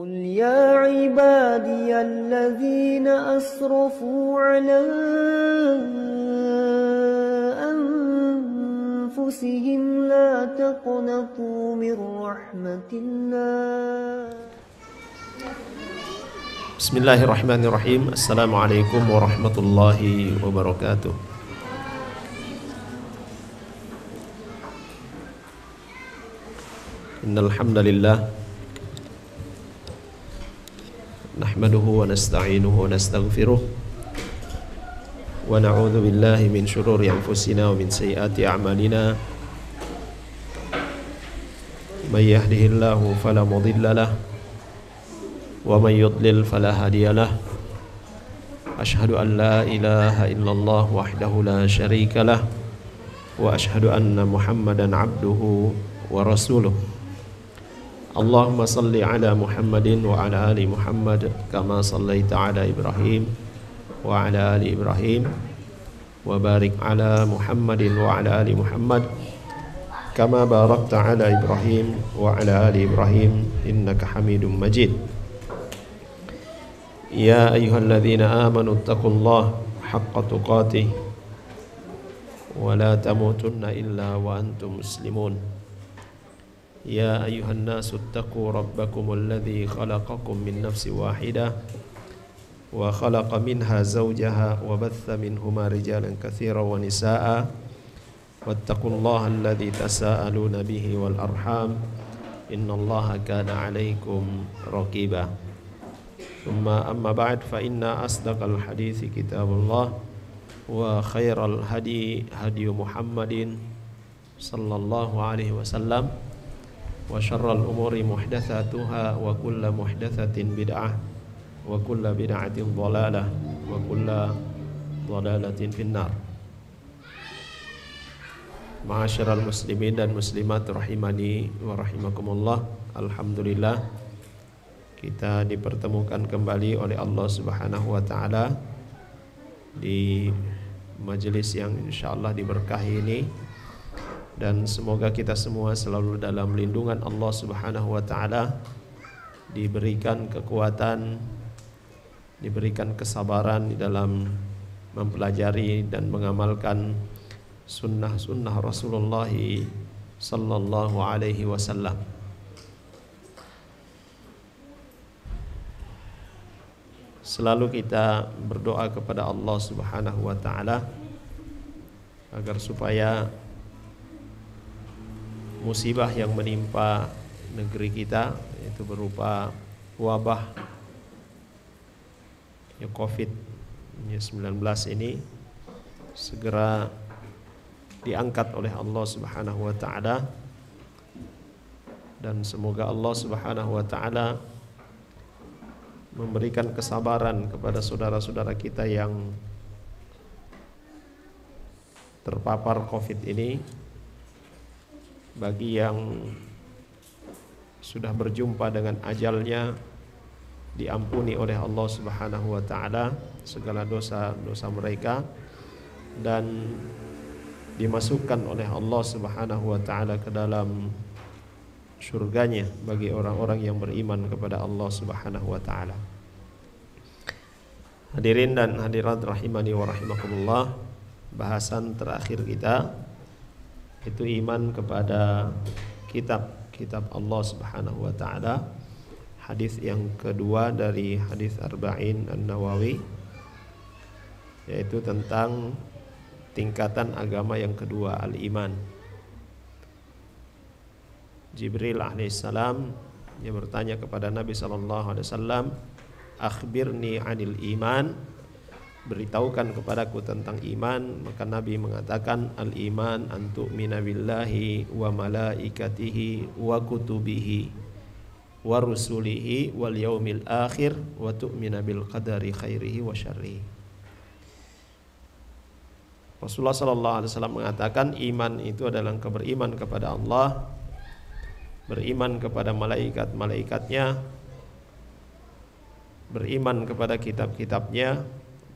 قل يا عبادي الذين أسرفوا على أنفسهم لا تقنطوا من رحمة الله. Bismillahirrahmanirrahim. Assalamualaikum warahmatullahi wabarakatuh. Innal hamdalillah nahmaduhu wa nasta'inuhu wa nastaghfiruh wa na'udzu billahi min shururi anfusina wa min sayyiati a'malina. May yahdihillahu fala mudilla lahu wa may yudlil fala hadiya lahu. Asyhadu an la ilaha illallah wahdahu la syarika lah wa asyhadu anna Muhammadan abduhu wa rasuluh. Allahumma salli ala Muhammadin wa ala ali Muhammad kama sallaita ala Ibrahim wa ala ali Ibrahim wa barik ala Muhammadin wa ala ali Muhammad kama barakta ala Ibrahim wa ala ali Ibrahim innaka Hamidum Majid. Ya ayyuhalladzina amanu taqullaha haqqa tuqatih wa la tamutunna illa wa antum muslimun. Ya ayyuhan nasu attaqu rabbakumul ladzi khalaqakum min nafsin wahidah wa khalaqa minha zawjaha wa batha minhuma rijalan katsiran wa nisaa'a wattaqullaha alladzi tasaaluna bihi wal arham innallaha kana 'alaikum raqiba. Thumma amma ba'd fa inna asdaqal hadithi kitabullah wa khairal hadi hadi Muhammadin sallallahu alaihi wasallam wa syarral umuri muhdatsatuha wa kullu muhdatsatin bid'ah wa kullu bid'atin dhalalah wa kullu dhalalatin finnar. Ma'asyiral muslimin dan muslimat rahimani wa rahimakumullah. Alhamdulillah kita dipertemukan kembali oleh Allah Subhanahu wa taala di majelis yang insyaallah diberkahi ini. Dan semoga kita semua selalu dalam lindungan Allah Subhanahu wa ta'ala, diberikan kekuatan, diberikan kesabaran di dalam mempelajari dan mengamalkan sunnah-sunnah Rasulullah sallallahu alaihi wasallam. Selalu kita berdoa kepada Allah Subhanahu wa ta'ala agar supaya musibah yang menimpa negeri kita, yaitu berupa wabah COVID-19 ini, segera diangkat oleh Allah Subhanahu wa ta'ala. Dan semoga Allah Subhanahu wa ta'ala memberikan kesabaran kepada saudara-saudara kita yang terpapar COVID ini. Bagi yang sudah berjumpa dengan ajalnya, diampuni oleh Allah Subhanahu wa ta'ala segala dosa-dosa mereka dan dimasukkan oleh Allah Subhanahu wa ta'ala ke dalam surganya bagi orang-orang yang beriman kepada Allah Subhanahu wa ta'ala. Hadirin dan hadirat rahimani wa rahimakumullah, bahasan terakhir kita itu iman kepada kitab Allah Subhanahu wa ta'ala. Hadis yang kedua dari hadis Arba'in An-Nawawi, yaitu tentang tingkatan agama yang kedua, al-iman. Jibril alaihissalam yang bertanya kepada Nabi sallallahu alaihi wasallam, akhbirni 'anil iman, beritahukan kepadaku tentang iman. Maka Nabi mengatakan, al-iman an tu'mina billahi wa malaikatihi wa kutubihi wa rusulihi wal yaumil akhir wa tu'mina bil qadari khairihi wa syarrihi. Rasulullah sallallahu alaihi wasallam mengatakan iman itu adalah beriman kepada Allah, beriman kepada malaikat-malaikatnya, beriman kepada kitab-kitabnya,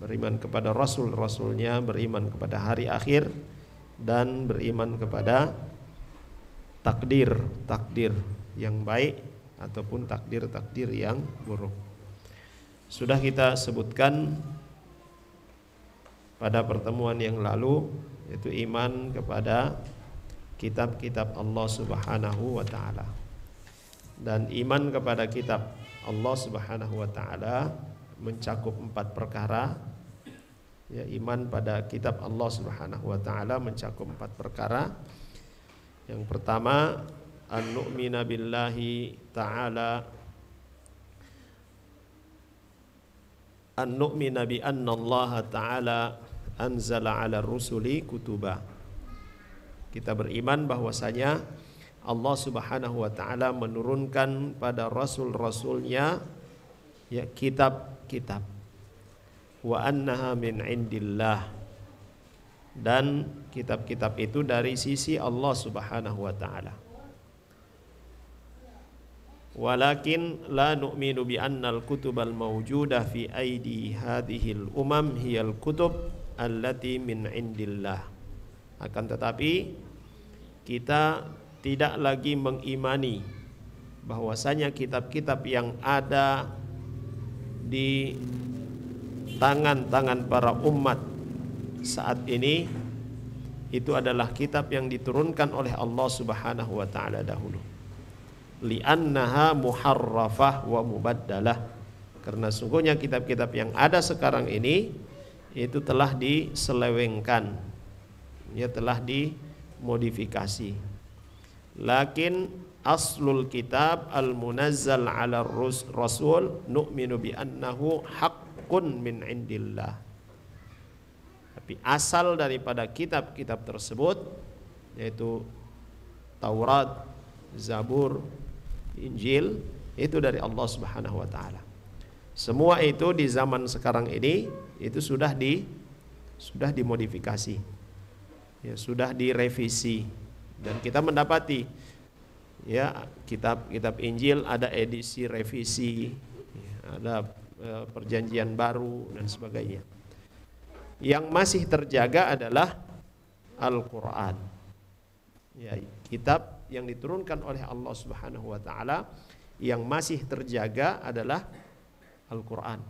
beriman kepada rasul-rasulnya, beriman kepada hari akhir, dan beriman kepada takdir yang baik ataupun takdir-takdir yang buruk. Sudah kita sebutkan pada pertemuan yang lalu, yaitu iman kepada kitab-kitab Allah Subhanahu wa taala. Dan iman kepada kitab Allah Subhanahu wa taala mencakup 4 perkara. Ya, iman pada kitab Allah Subhanahu wa taala mencakup 4 perkara. Yang pertama, an-nu'mina billahi ta'ala, an-nu'mina bi anna Allah ta'ala anzala 'ala rusuli kutuba. Kita beriman bahwasanya Allah Subhanahu wa taala menurunkan pada rasul-rasulnya ya kitab-kitab. Wa annaha min indillah, dan kitab-kitab itu dari sisi Allah Subhanahu wa taala. Walakin la nu'minu bi annal kutubal mawjudah fi aidi hadhil umam hiyal kutub allati min indillah. Akan tetapi kita tidak lagi mengimani bahwasanya kitab-kitab yang ada di tangan-tangan para umat saat ini itu adalah kitab yang diturunkan oleh Allah Subhanahu wa taala dahulu. Li'annaha muharrafah wa mubaddalah. Karena sungguhnya kitab-kitab yang ada sekarang ini itu telah diselewengkan, ya, telah dimodifikasi. Lakin aslul kitab al-munazzal 'ala rasul nu'minu bi annahu haqqun min indillah. Tapi asal daripada kitab-kitab tersebut, yaitu Taurat, Zabur, Injil, itu dari Allah Subhanahu wa taala. Semua itu di zaman sekarang ini itu sudah dimodifikasi. Ya, sudah direvisi. Dan kita mendapati ya kitab Injil ada edisi revisi, ada perjanjian baru dan sebagainya. Yang masih terjaga adalah Al-Qur'an. Ya, kitab yang diturunkan oleh Allah Subhanahu wa taala yang masih terjaga adalah Al-Qur'an.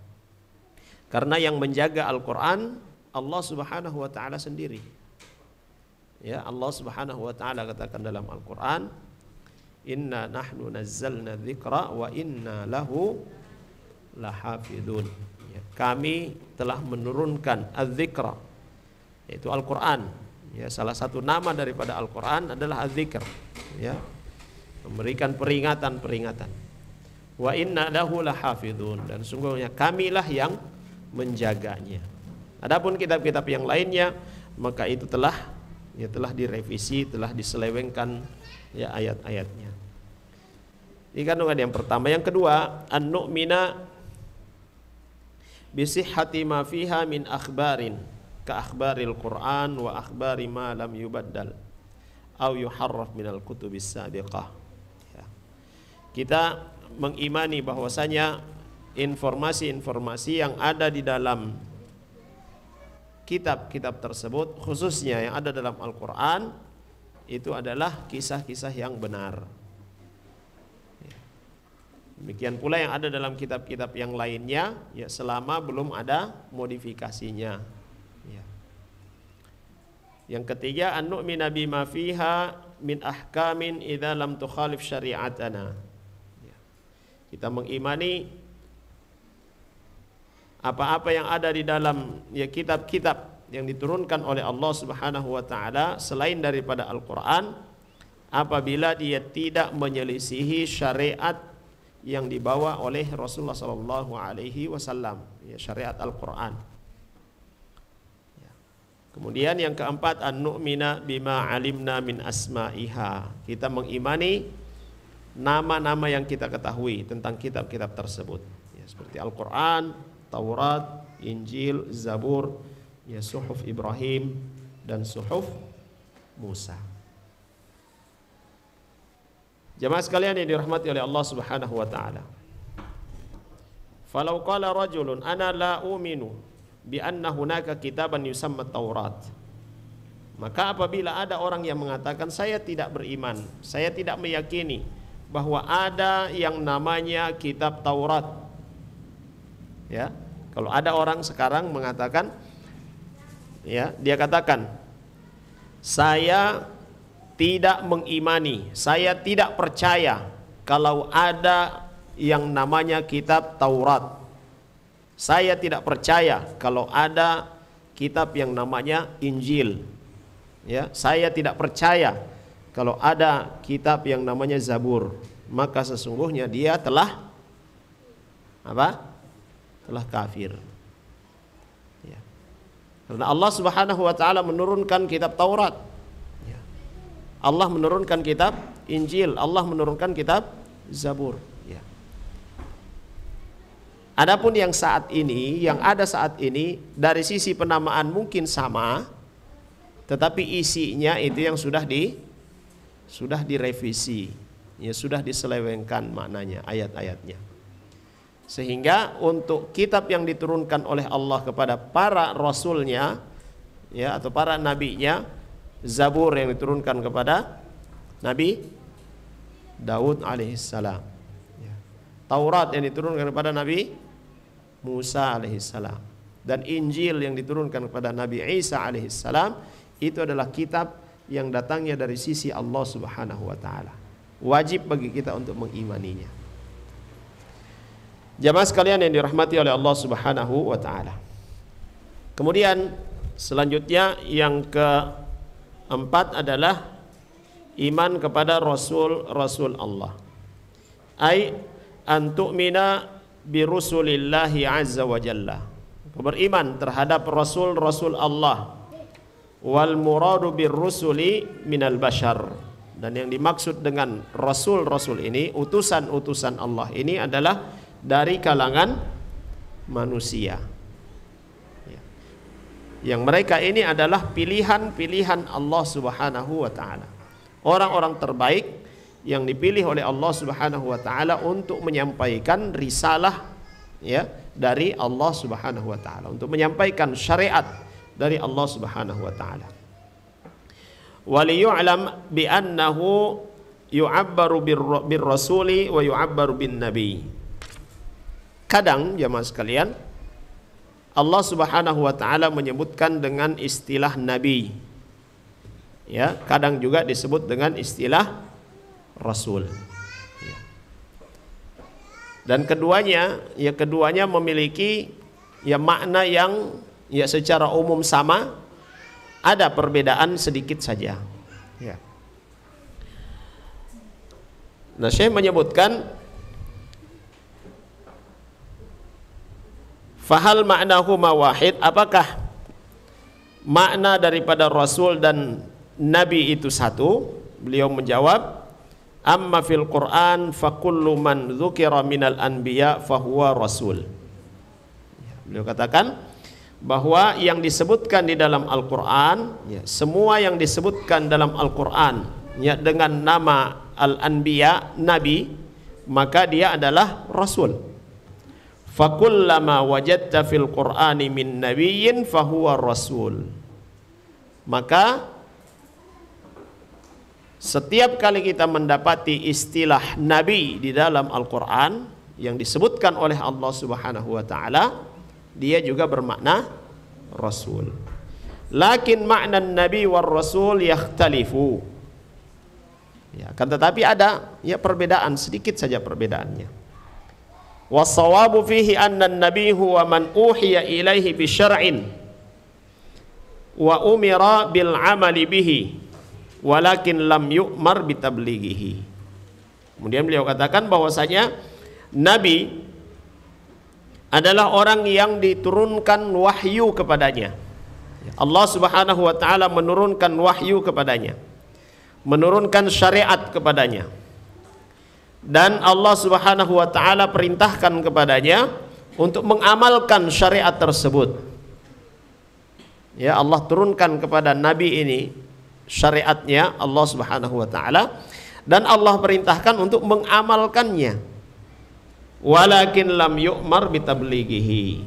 Karena yang menjaga Al-Qur'an Allah Subhanahu wa taala sendiri. Ya, Allah Subhanahu wa taala katakan dalam Al-Qur'an, inna nahnu nazzalna dzikra wa inna lahu lahafidun. Ya, kami telah menurunkan az-dzikra, yaitu Al-Qur'an. Ya, salah satu nama daripada Al-Qur'an adalah az-dzikr, ya, memberikan peringatan-peringatan. Wa inna lahu lahafidun, dan sungguhnya kamilah yang menjaganya. Adapun kitab-kitab yang lainnya maka itu telah direvisi, telah diselewengkan ya ayat-ayatnya. Ini kandungan yang pertama. Yang kedua, an-nu'mina bi sihhati ma fiha min akhbarin ka akhbaril Qur'an wa akhbari ma lam yubaddal aw yuharraf minal kutubis sabiqah. Ya. Kita mengimani bahwasanya informasi-informasi yang ada di dalam kitab-kitab tersebut, khususnya yang ada dalam Al-Quran, itu adalah kisah-kisah yang benar. Demikian pula yang ada dalam kitab-kitab yang lainnya, ya, selama belum ada modifikasinya. Ya. Yang ketiga, an-nu'mina bima fiha min ahkamin idza lam tukhalif syari'atana. Ya. Kita mengimani apa-apa yang ada di dalam ya kitab-kitab yang diturunkan oleh Allah Subhanahu wa taala selain daripada Al-Qur'an, apabila dia tidak menyelisihi syariat yang dibawa oleh Rasulullah sallallahu alaihi wasallam, ya, syariat Al-Qur'an. Ya. Kemudian yang keempat, an-nu'mina bima alimna min asma'iha. Kita mengimani nama-nama yang kita ketahui tentang kitab-kitab tersebut, ya, seperti Al-Qur'an, Taurat, Injil, Zabur, ya, Suhuf Ibrahim dan Suhuf Musa. Jemaah sekalian yang dirahmati oleh Allah Subhanahu wa taala. Falau qala rajulun ana la uminu bi anna hunaka kitaban yusamma Taurat. Maka apabila ada orang yang mengatakan saya tidak beriman, saya tidak meyakini bahwa ada yang namanya kitab Taurat. Ya, kalau ada orang sekarang mengatakan, ya, dia katakan, saya tidak mengimani, saya tidak percaya kalau ada yang namanya kitab Taurat. Saya tidak percaya kalau ada kitab yang namanya Injil. Ya, saya tidak percaya kalau ada kitab yang namanya Zabur. Maka sesungguhnya dia telah apa? Telah kafir. Ya. Karena Allah Subhanahu wa taala menurunkan kitab Taurat. Ya. Allah menurunkan kitab Injil, Allah menurunkan kitab Zabur. Ya. Adapun yang saat ini, yang ada saat ini dari sisi penamaan mungkin sama, tetapi isinya itu yang sudah direvisi, ya, sudah diselewengkan maknanya, ayat-ayatnya. Sehingga untuk kitab yang diturunkan oleh Allah kepada para rasulnya, ya, atau para nabinya, Zabur yang diturunkan kepada Nabi Daud alaihissalam, ya. Taurat yang diturunkan kepada Nabi Musa alaihissalam, dan Injil yang diturunkan kepada Nabi Isa alaihissalam, itu adalah kitab yang datangnya dari sisi Allah Subhanahu wa taala. Wajib bagi kita untuk mengimaninya. Jamaah sekalian yang dirahmati oleh Allah Subhanahu wa taala. Kemudian selanjutnya yang keempat adalah iman kepada rasul-rasul Allah. Ai an tu'mina bi rusulillahi azza wa jalla. Beriman terhadap rasul-rasul Allah. Wal muradu bir rusuli minal bashar. Dan yang dimaksud dengan rasul-rasul ini, utusan-utusan Allah ini adalah dari kalangan manusia. Ya. Yang mereka ini adalah pilihan-pilihan Allah Subhanahu wa taala. Orang-orang terbaik yang dipilih oleh Allah Subhanahu wa taala untuk menyampaikan risalah, ya, dari Allah Subhanahu wa taala, untuk menyampaikan syariat dari Allah Subhanahu wa taala. Waliyu'lam bi annahu yu'abbaru bir rasuli wa yu'abbaru bin nabi. Kadang jamaah sekalian, Allah Subhanahu wa taala menyebutkan dengan istilah nabi. Ya, kadang juga disebut dengan istilah rasul. Ya. Dan keduanya memiliki, ya, makna yang, ya, secara umum sama, ada perbedaan sedikit saja. Ya. Nah, Syekh menyebutkan, fahal ma'nahuma wahid, apakah makna daripada rasul dan nabi itu satu? Beliau menjawab, amma fil Quran fa kullu man dzukira minal anbiya fahuwa rasul. Beliau katakan bahwa yang disebutkan di dalam Al-Quran, ya, semua yang disebutkan dalam Al-Quran, ya, dengan nama Al-Anbiya, nabi, maka dia adalah rasul. Fakullama wajadta fil Qur'ani min nabiyyin fahuwa rasul. Maka setiap kali kita mendapati istilah nabi di dalam Al-Quran yang disebutkan oleh Allah Subhanahu wa taala, dia juga bermakna rasul. Lakin makna nabi war rasul yakhtalifu. Ya, kan tetapi ada, ya, perbedaan, sedikit saja perbedaannya. Wassawabu fihi anna nabi huwa man uhiya ilaihi bi syar'in wa umira bil amali bihi walakin lam yu'mar bi tablighihi. Kemudian beliau katakan bahwasanya nabi adalah orang yang diturunkan wahyu kepadanya. Allah Subhanahu wa taala menurunkan wahyu kepadanya, menurunkan syariat kepadanya, dan Allah Subhanahu wa taala perintahkan kepadanya untuk mengamalkan syariat tersebut. Ya, Allah turunkan kepada nabi ini syariatnya Allah Subhanahu wa taala, dan Allah perintahkan untuk mengamalkannya. Walakin lam yu'mar bitablighihi.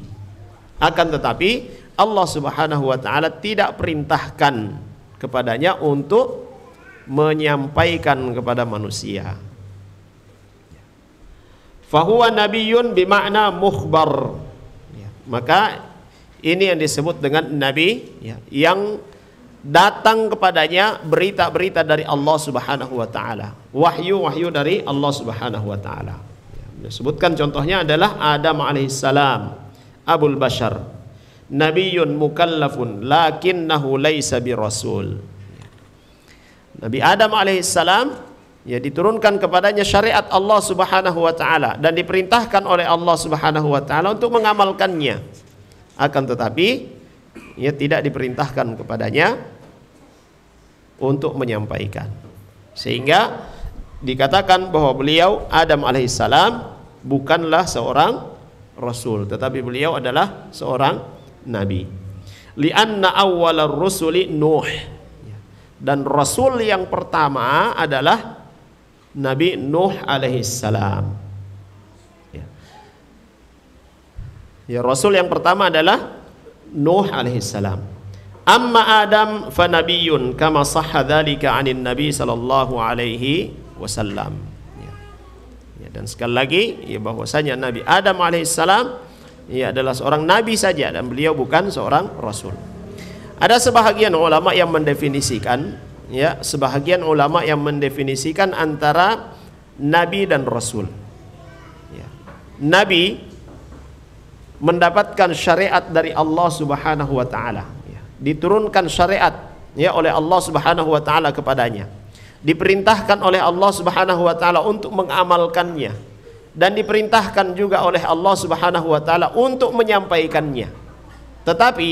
Akan tetapi Allah Subhanahu wa taala tidak perintahkan kepadanya untuk menyampaikan kepada manusia. fahuwa nabiyyun bimakna mukhbar. Ya, maka ini yang disebut dengan nabi, ya, yang datang kepadanya berita-berita dari Allah Subhanahu wa taala, wahyu-wahyu dari Allah Subhanahu wa taala. Ya, disebutkan contohnya adalah Adam alaihissalam, Abul Bashar, nabiyyun mukallafun lakinnahu laisa birasul. Nabi Adam alaihissalam, ya, diturunkan kepadanya syariat Allah Subhanahu wa taala dan diperintahkan oleh Allah Subhanahu wa taala untuk mengamalkannya. Akan tetapi ia tidak diperintahkan kepadanya untuk menyampaikan. Sehingga dikatakan bahwa beliau Adam alaihissalam bukanlah seorang rasul, tetapi beliau adalah seorang nabi. Lianna awwalar rusuli Nuh. Dan rasul yang pertama adalah Nabi Nuh alaihissalam. Ya, rasul yang pertama adalah Nuh alaihissalam. Amma Adam fa nabiyyun kama sahha dzalika 'anin nabi sallallahu alaihi wasallam. Ya, dan sekali lagi, ya, bahwasanya Nabi Adam alaihissalam, ia adalah seorang nabi saja dan beliau bukan seorang rasul. Ada sebahagian ulama yang mendefinisikan, ya, sebahagian ulama yang mendefinisikan antara nabi dan rasul. Ya. Nabi mendapatkan syariat dari Allah Subhanahu wa taala, ya, diturunkan syariat, ya, oleh Allah Subhanahu wa taala kepadanya, diperintahkan oleh Allah Subhanahu wa taala untuk mengamalkannya, dan diperintahkan juga oleh Allah Subhanahu wa taala untuk menyampaikannya. Tetapi,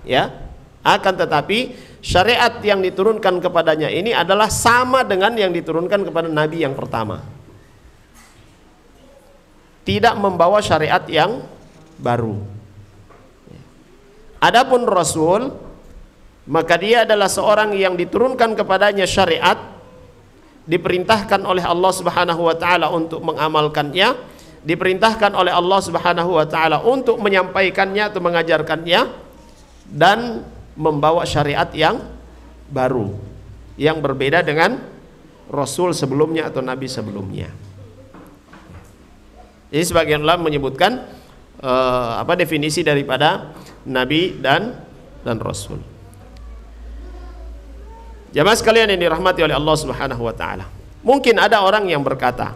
ya, akan tetapi syariat yang diturunkan kepadanya ini adalah sama dengan yang diturunkan kepada nabi yang pertama. Tidak membawa syariat yang baru. Adapun rasul, maka dia adalah seorang yang diturunkan kepadanya syariat, diperintahkan oleh Allah Subhanahu wa taala untuk mengamalkannya, diperintahkan oleh Allah Subhanahu wa taala untuk menyampaikannya atau mengajarkannya, dan membawa syariat yang baru yang berbeda dengan rasul sebelumnya atau nabi sebelumnya. Jadi sebagian ulama menyebutkan definisi daripada nabi dan rasul. Jamaah sekalian yang dirahmati oleh Allah Subhanahu wa taala. Mungkin ada orang yang berkata,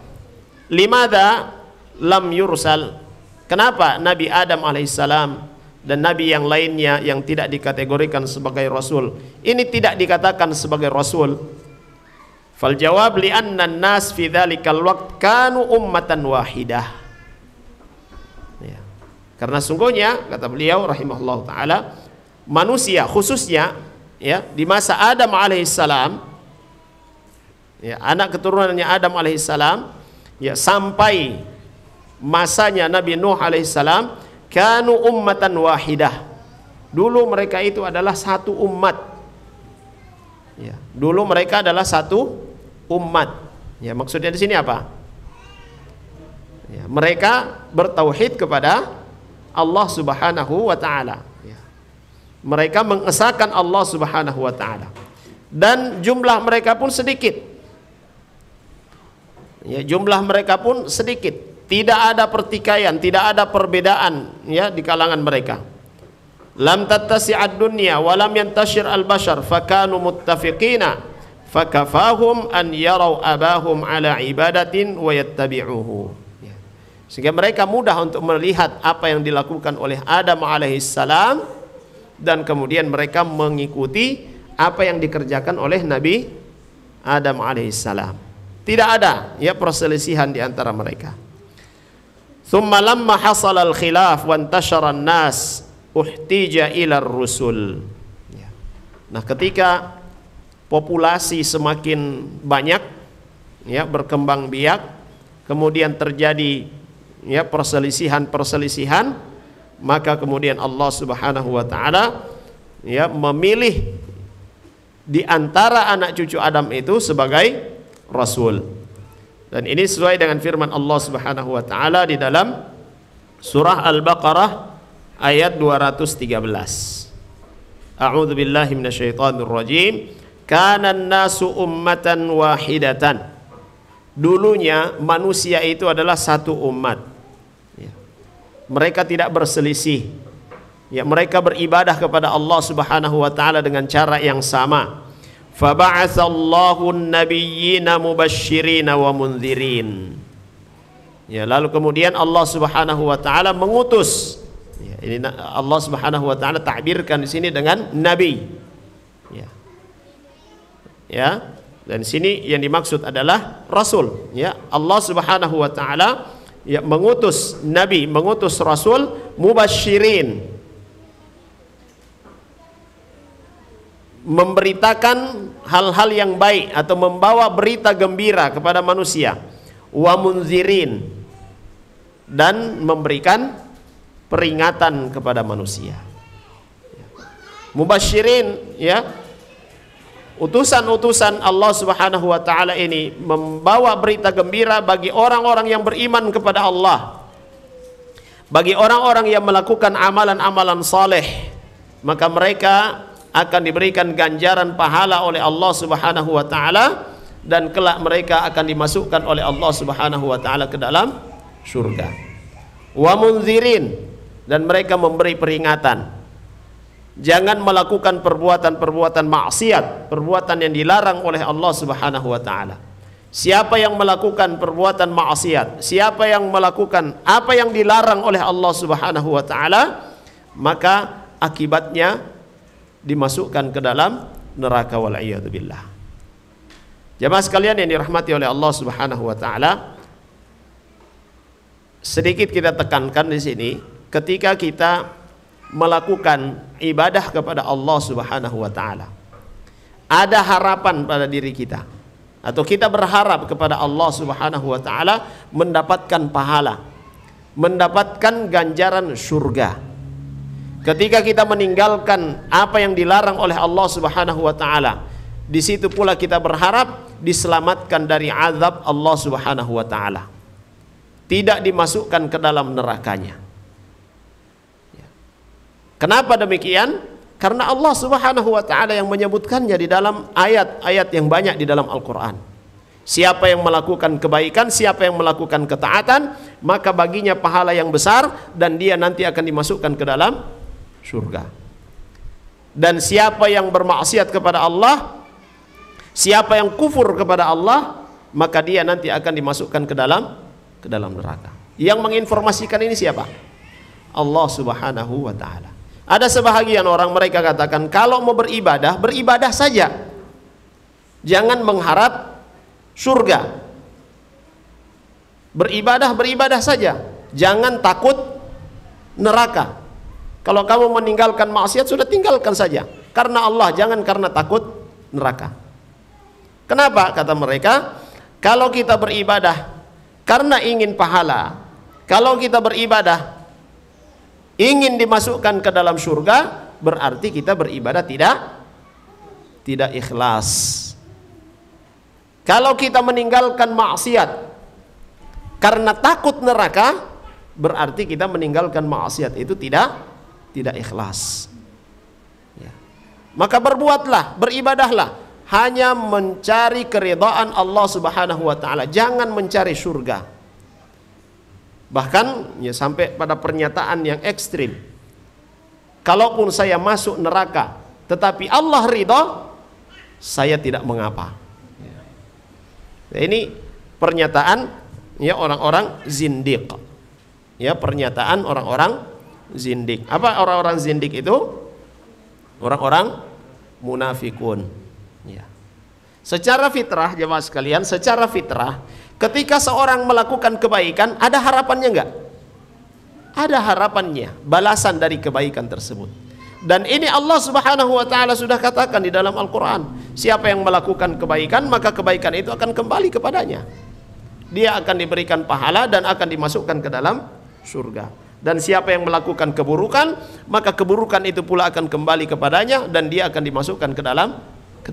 "Limadza lam yursal?" Kenapa Nabi Adam alaihissalam dan nabi yang lainnya yang tidak dikategorikan sebagai rasul ini tidak dikatakan sebagai rasul? Fal jawab li'anna an-nas fi dzalikal waqt kanu ummatan wahidah. Karena sungguhnya, kata beliau rahimahullah ta'ala, manusia khususnya, ya, di masa Adam alaihissalam, ya, anak keturunannya Adam alaihissalam, ya, sampai masanya Nabi Nuh alaihissalam, kanu ummatan wahidah. Dulu mereka itu adalah satu umat. Ya, dulu mereka adalah satu umat. Ya, maksudnya di sini apa? Ya, mereka bertauhid kepada Allah Subhanahu wa taala. Ya. Mereka mengesahkan Allah Subhanahu wa taala. Dan jumlah mereka pun sedikit. Ya, jumlah mereka pun sedikit. Tidak ada pertikaian, tidak ada perbedaan, ya, di kalangan mereka. Lam tattasi'ad dunya wa lam yantashir al-bashar fakanu muttafiqina fakafahum an yarau abahum ala ibadatin wa yattabi'uhu. Sehingga mereka mudah untuk melihat apa yang dilakukan oleh Adam alaihissalam, dan kemudian mereka mengikuti apa yang dikerjakan oleh Nabi Adam alaihissalam. Tidak ada, ya, perselisihan di antara mereka. Thumma lamma hasala al-khilaf wa intashara an-nas uhtija ila ar-rusul. Nah, ketika populasi semakin banyak, ya, berkembang biak, kemudian terjadi, ya, perselisihan, maka kemudian Allah Subhanahu wa taala, ya, memilih di antara anak cucu Adam itu sebagai rasul. Dan ini sesuai dengan firman Allah Subhanahu wa taala di dalam surah Al-Baqarah ayat 213. A'udzu billahi minasyaitonir rajim. Kana an-nasu ummatan wahidatan dulunya manusia itu adalah satu umat. Ya. Mereka tidak berselisih. Ya, mereka beribadah kepada Allah Subhanahu wa taala dengan cara yang sama. Faba'atsallahu an-nabiyyina mubashshirina wa mundzirin. Ya, lalu kemudian Allah Subhanahu wa taala mengutus. Ya, ini Allah Subhanahu wa taala takbirkan di sini dengan nabi. Ya. Ya. Dan sini yang dimaksud adalah Rasul. Ya, Allah Subhanahu wa taala ya mengutus nabi, mengutus rasul mubasyirin, memberitakan hal-hal yang baik atau membawa berita gembira kepada manusia, wa munzirin, dan memberikan peringatan kepada manusia. Mubasyirin, ya, utusan-utusan Allah Subhanahu wa taala ini membawa berita gembira bagi orang-orang yang beriman kepada Allah, bagi orang-orang yang melakukan amalan-amalan saleh, maka mereka akan diberikan ganjaran pahala oleh Allah Subhanahu wa taala, dan kelak mereka akan dimasukkan oleh Allah Subhanahu wa taala ke dalam surga. Wa munzirin, dan mereka memberi peringatan, jangan melakukan perbuatan-perbuatan maksiat, perbuatan yang dilarang oleh Allah Subhanahu wa taala. Siapa yang melakukan perbuatan maksiat, siapa yang melakukan apa yang dilarang oleh Allah Subhanahu wa taala, maka akibatnya dimasukkan ke dalam neraka, wal iyadu billah. Jamaah sekalian yang dirahmati oleh Allah Subhanahu wa taala, sedikit kita tekankan di sini, ketika kita melakukan ibadah kepada Allah Subhanahu wa taala, ada harapan pada diri kita, atau kita berharap kepada Allah Subhanahu wa taala mendapatkan pahala, mendapatkan ganjaran surga. Ketika kita meninggalkan apa yang dilarang oleh Allah Subhanahu wa taala, di situ pula kita berharap diselamatkan dari azab Allah Subhanahu wa taala, tidak dimasukkan ke dalam nerakanya. Kenapa demikian? Karena Allah Subhanahu wa taala yang menyebutkannya di dalam ayat-ayat yang banyak di dalam Al-Qur'an. Siapa yang melakukan kebaikan, siapa yang melakukan ketaatan, maka baginya pahala yang besar dan dia nanti akan dimasukkan ke dalam surga. Dan siapa yang bermaksiat kepada Allah, siapa yang kufur kepada Allah, maka dia nanti akan dimasukkan ke dalam neraka. Yang menginformasikan ini siapa? Allah Subhanahu wa taala. Ada sebahagian orang mereka katakan, kalau mau beribadah, beribadah saja, jangan mengharap surga. Beribadah saja, jangan takut neraka. Kalau kamu meninggalkan maksiat, sudah tinggalkan saja, karena Allah, jangan karena takut neraka. Kenapa? Kata mereka, kalau kita beribadah karena ingin pahala, kalau kita beribadah ingin dimasukkan ke dalam surga, berarti kita beribadah tidak ikhlas. Kalau kita meninggalkan maksiat karena takut neraka, berarti kita meninggalkan maksiat itu tidak ikhlas. Ya. Maka berbuatlah, beribadahlah hanya mencari keridhaan Allah Subhanahu wa taala, jangan mencari surga. Bahkan ya sampai pada pernyataan yang ekstrim, kalaupun saya masuk neraka tetapi Allah ridha, saya tidak mengapa. Ya. Ini pernyataan ya orang-orang zindiq. Ya, pernyataan orang-orang zindik. Apa orang-orang zindik itu? Orang-orang munafikun. Ya. Secara fitrah, jemaah sekalian, secara fitrah, ketika seorang melakukan kebaikan, ada harapannya enggak? Ada harapannya, balasan dari kebaikan tersebut. Dan ini Allah Subhanahu wa taala sudah katakan di dalam Al-Qur'an, siapa yang melakukan kebaikan, maka kebaikan itu akan kembali kepadanya. Dia akan diberikan pahala dan akan dimasukkan ke dalam surga. Dan siapa yang melakukan keburukan, maka keburukan itu pula akan kembali kepadanya dan dia akan dimasukkan ke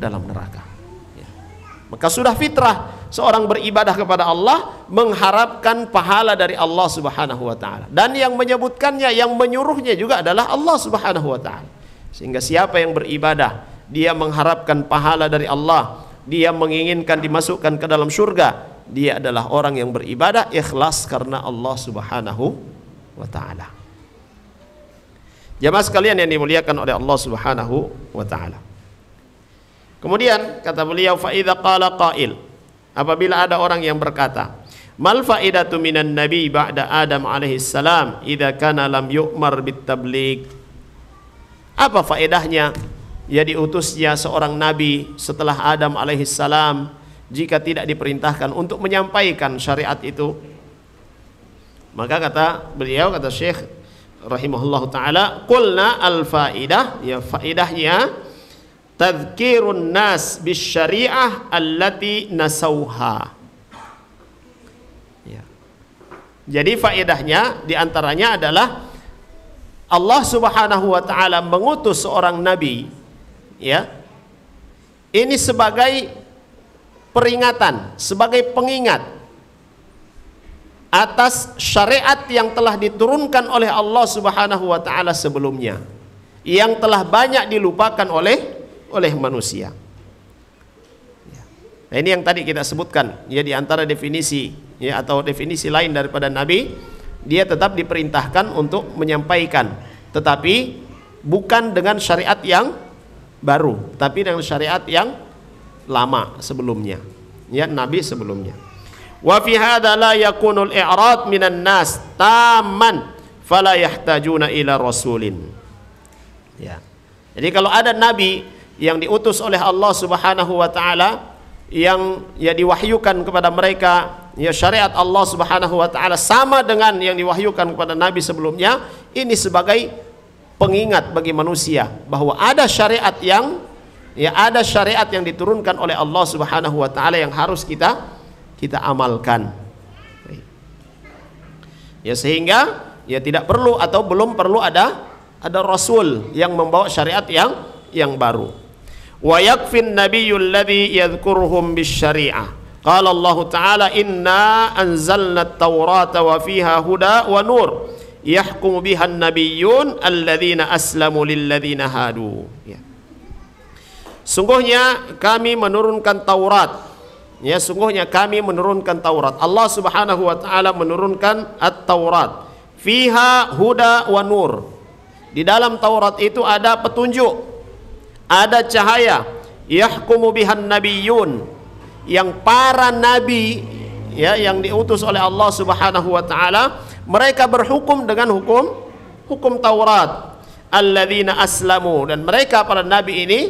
dalam neraka. Ya. Maka sudah fitrah seorang beribadah kepada Allah mengharapkan pahala dari Allah Subhanahu wa taala. Dan yang menyebutkannya, yang menyuruhnya juga adalah Allah Subhanahu wa taala. Sehingga siapa yang beribadah, dia mengharapkan pahala dari Allah, dia menginginkan dimasukkan ke dalam surga, dia adalah orang yang beribadah ikhlas karena Allah Subhanahu wa ta'ala. Jamaah sekalian yang dimuliakan oleh Allah Subhanahu wa ta'ala. Kemudian kata beliau, fa idza qala qail, apabila ada orang yang berkata, mal faidatu minan nabi ba'da Adam alaihi salam idza kana lam yu'mar bit tabligh. Apa faedahnya ya diutusnya seorang nabi setelah Adam alaihi salam jika tidak diperintahkan untuk menyampaikan syariat itu? Maka kata beliau, kata Syekh rahimahullahu taala, qulna al faidah, ya faedahnya tadhkirun nas bisyari'ah allati nasauha. Ya. Jadi faedahnya diantaranya adalah Allah Subhanahu wa ta'ala mengutus seorang nabi, ya, ini sebagai peringatan, sebagai pengingat atas syariat yang telah diturunkan oleh Allah Subhanahu wa ta'ala sebelumnya, yang telah banyak dilupakan oleh manusia. Nah, ini yang tadi kita sebutkan, ya, di antara definisi, ya, atau definisi lain daripada nabi, dia tetap diperintahkan untuk menyampaikan, tetapi bukan dengan syariat yang baru, tapi dengan syariat yang lama sebelumnya, ya, nabi sebelumnya. Wa fi hadza la yakunul i'rad minan nas tamman fala yahtajuna ila rasulin. Ya. Jadi kalau ada nabi yang diutus oleh Allah Subhanahu wa taala, yang ya diwahyukan kepada mereka, ya, syariat Allah Subhanahu wa taala sama dengan yang diwahyukan kepada nabi sebelumnya, ini sebagai pengingat bagi manusia bahwa ada syariat yang, ya, ada syariat yang diturunkan oleh Allah Subhanahu wa taala yang harus kita amalkan. Ya, sehingga ya tidak perlu atau belum perlu ada rasul yang membawa syariat yang baru. Wa yakfin nabiyyul ladzi yadhkuruhum bisyari'ah. Qala Allah Ta'ala, inna anzalna at-taurata wa fiha huda wa nur yahkumu biha an-nabiyyun alladzina aslamu lilladzina hadu. Ya. Sungguhnya kami menurunkan Taurat. Ya, sungguhnya kami menurunkan Taurat. Allah Subhanahu wa taala menurunkan At-Taurat. Fiha huda wa nur. Di dalam Taurat itu ada petunjuk, ada cahaya. Yahkumu bihan nabiyyun, yang para nabi, ya, yang diutus oleh Allah Subhanahu wa taala, mereka berhukum dengan hukum Taurat. Alladzina aslamu, dan mereka para nabi ini,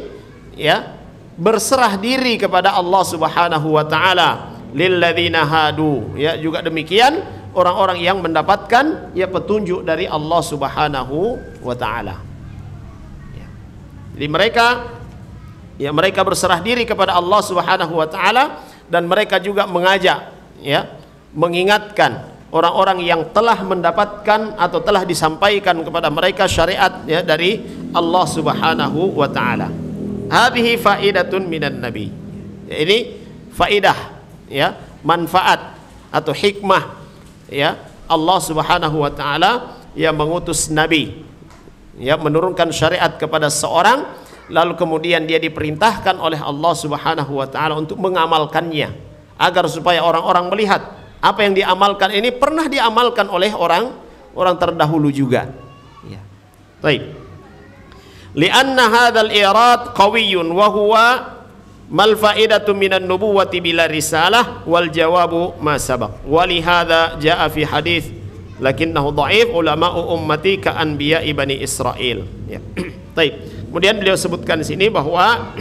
ya, berserah diri kepada Allah Subhanahu wa taala. Lilladzina hadu, ya, juga demikian orang-orang yang mendapatkan, ya, petunjuk dari Allah Subhanahu wa taala. Ya. Jadi mereka, ya, mereka berserah diri kepada Allah Subhanahu wa taala, dan mereka juga mengajak, ya, mengingatkan orang-orang yang telah mendapatkan atau telah disampaikan kepada mereka syariat, ya, dari Allah Subhanahu wa taala. Hadhihi faidatun minan nabi. Ya, ini faidah, ya, manfaat atau hikmah, ya, Allah Subhanahu wa taala yang mengutus nabi, ya, menurunkan syariat kepada seorang, lalu kemudian dia diperintahkan oleh Allah Subhanahu wa taala untuk mengamalkannya, agar supaya orang-orang melihat apa yang diamalkan ini pernah diamalkan oleh orang terdahulu juga. Ya. Baik. Lianna hadzal irad qawiyyun wa huwa mal faidatu minan nubuwwati bila risalah wal jawabu ma sabaq. Wa li hadza jaa fi hadits lakinnahu dhaif ulama'u ummati ka anbiya'i bani Israil. Ya. Baik. Kemudian beliau sebutkan di sini bahwa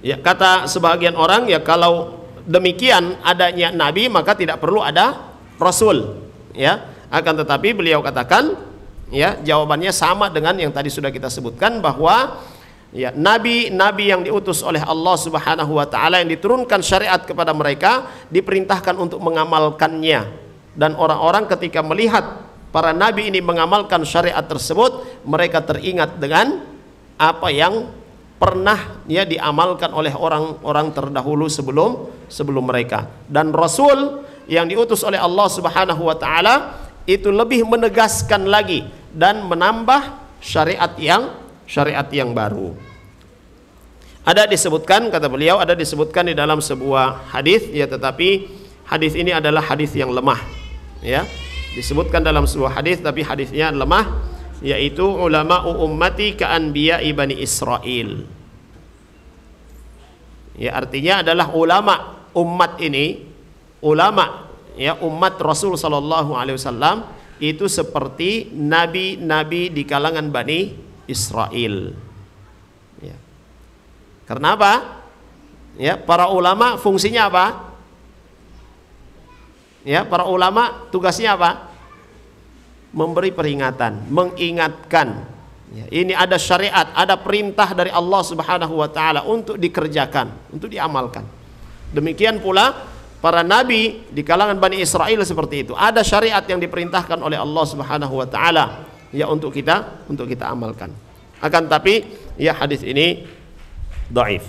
ya, kata sebagian orang, ya, kalau demikian adanya nabi maka tidak perlu ada rasul, ya. Akan tetapi beliau katakan, ya, jawabannya sama dengan yang tadi sudah kita sebutkan, bahwa, ya, nabi-nabi yang diutus oleh Allah Subhanahu wa taala, yang diturunkan syariat kepada mereka, diperintahkan untuk mengamalkannya, dan orang-orang ketika melihat para nabi ini mengamalkan syariat tersebut, mereka teringat dengan apa yang pernah, ya, diamalkan oleh orang-orang terdahulu sebelum mereka. Dan rasul yang diutus oleh Allah Subhanahu wa taala itu lebih menegaskan lagi dan menambah syariat yang baru. Ada disebutkan, kata beliau, ada disebutkan di dalam sebuah hadis, ya, tetapi hadis ini adalah hadis yang lemah, ya. Disebutkan dalam sebuah hadis tapi hadisnya lemah, yaitu ulama ummati ka anbiya'i bani Israil. Ya, artinya adalah ulama umat ini, ulama, ya, umat Rasul sallallahu alaihi wasallam itu seperti nabi-nabi di kalangan Bani Israel. Ya. Karena apa? Ya, para ulama fungsinya apa? Ya, para ulama tugasnya apa? Memberi peringatan, mengingatkan. Ya, ini ada syariat, ada perintah dari Allah Subhanahu wa taala untuk dikerjakan, untuk diamalkan. Demikian pula para nabi di kalangan Bani Israel seperti itu. Ada syariat yang diperintahkan oleh Allah Subhanahu wa taala, ya, untuk kita amalkan. Akan tapi ya hadis ini dhaif.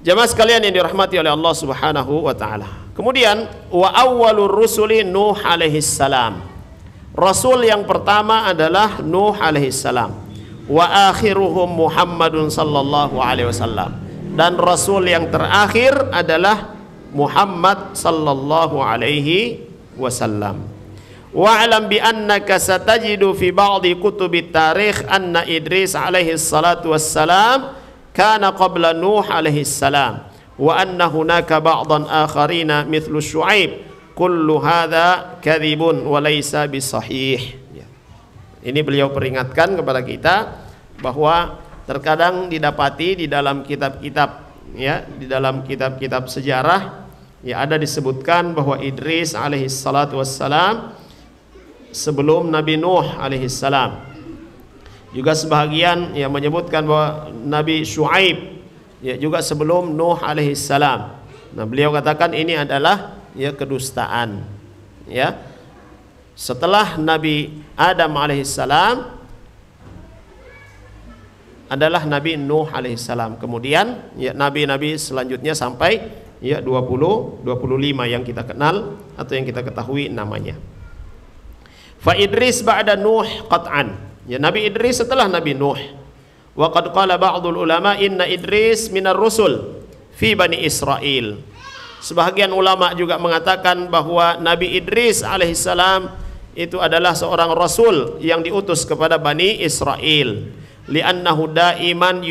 Jamaah sekalian yang dirahmati oleh Allah Subhanahu wa taala. Kemudian wa awwalur rusuli Nuh alaihi salam. Rasul yang pertama adalah Nuh alaihi salam. Wa akhiruhum Muhammadun sallallahu alaihi wasallam. Dan rasul yang terakhir adalah Muhammad sallallahu alaihi wasallam. Wa'lam bi annaka satajidu fi ba'di kutubit tarikh anna Idris alaihi salatu wassalam kana qabla Nuh alaihi salam wa anna hunaka ba'dan akharina mithlu Syuaib. Kullu hadza kadhibun wa laisa bisahih. Ya. Ini beliau peringatkan kepada kita bahwa terkadang didapati di dalam kitab-kitab, ya, di dalam kitab-kitab sejarah, ya, ada disebutkan bahwa Idris alaihi salatu wassalam sebelum Nabi Nuh alaihi salam. Juga sebahagian yang menyebutkan bahwa Nabi Syuaib, ya, juga sebelum Nuh alaihi salam. Nah, beliau katakan ini adalah, ya, kedustaan. Ya, setelah Nabi Adam alaihissalam adalah Nabi Nuh alaihissalam. Kemudian, ya, nabi-nabi selanjutnya sampai, ya, 25 yang kita kenal atau yang kita ketahui namanya. Fa Idris ba'da Nuh qat'an. Ya, Nabi Idris setelah Nabi Nuh. Wa qad qala ba'dul ulama inna Idris minar rusul fi Bani Israil. Sebahagian ulama juga mengatakan bahwa Nabi Idris alaihissalam itu adalah seorang rasul yang diutus kepada Bani Israel. Li'annahu da'iman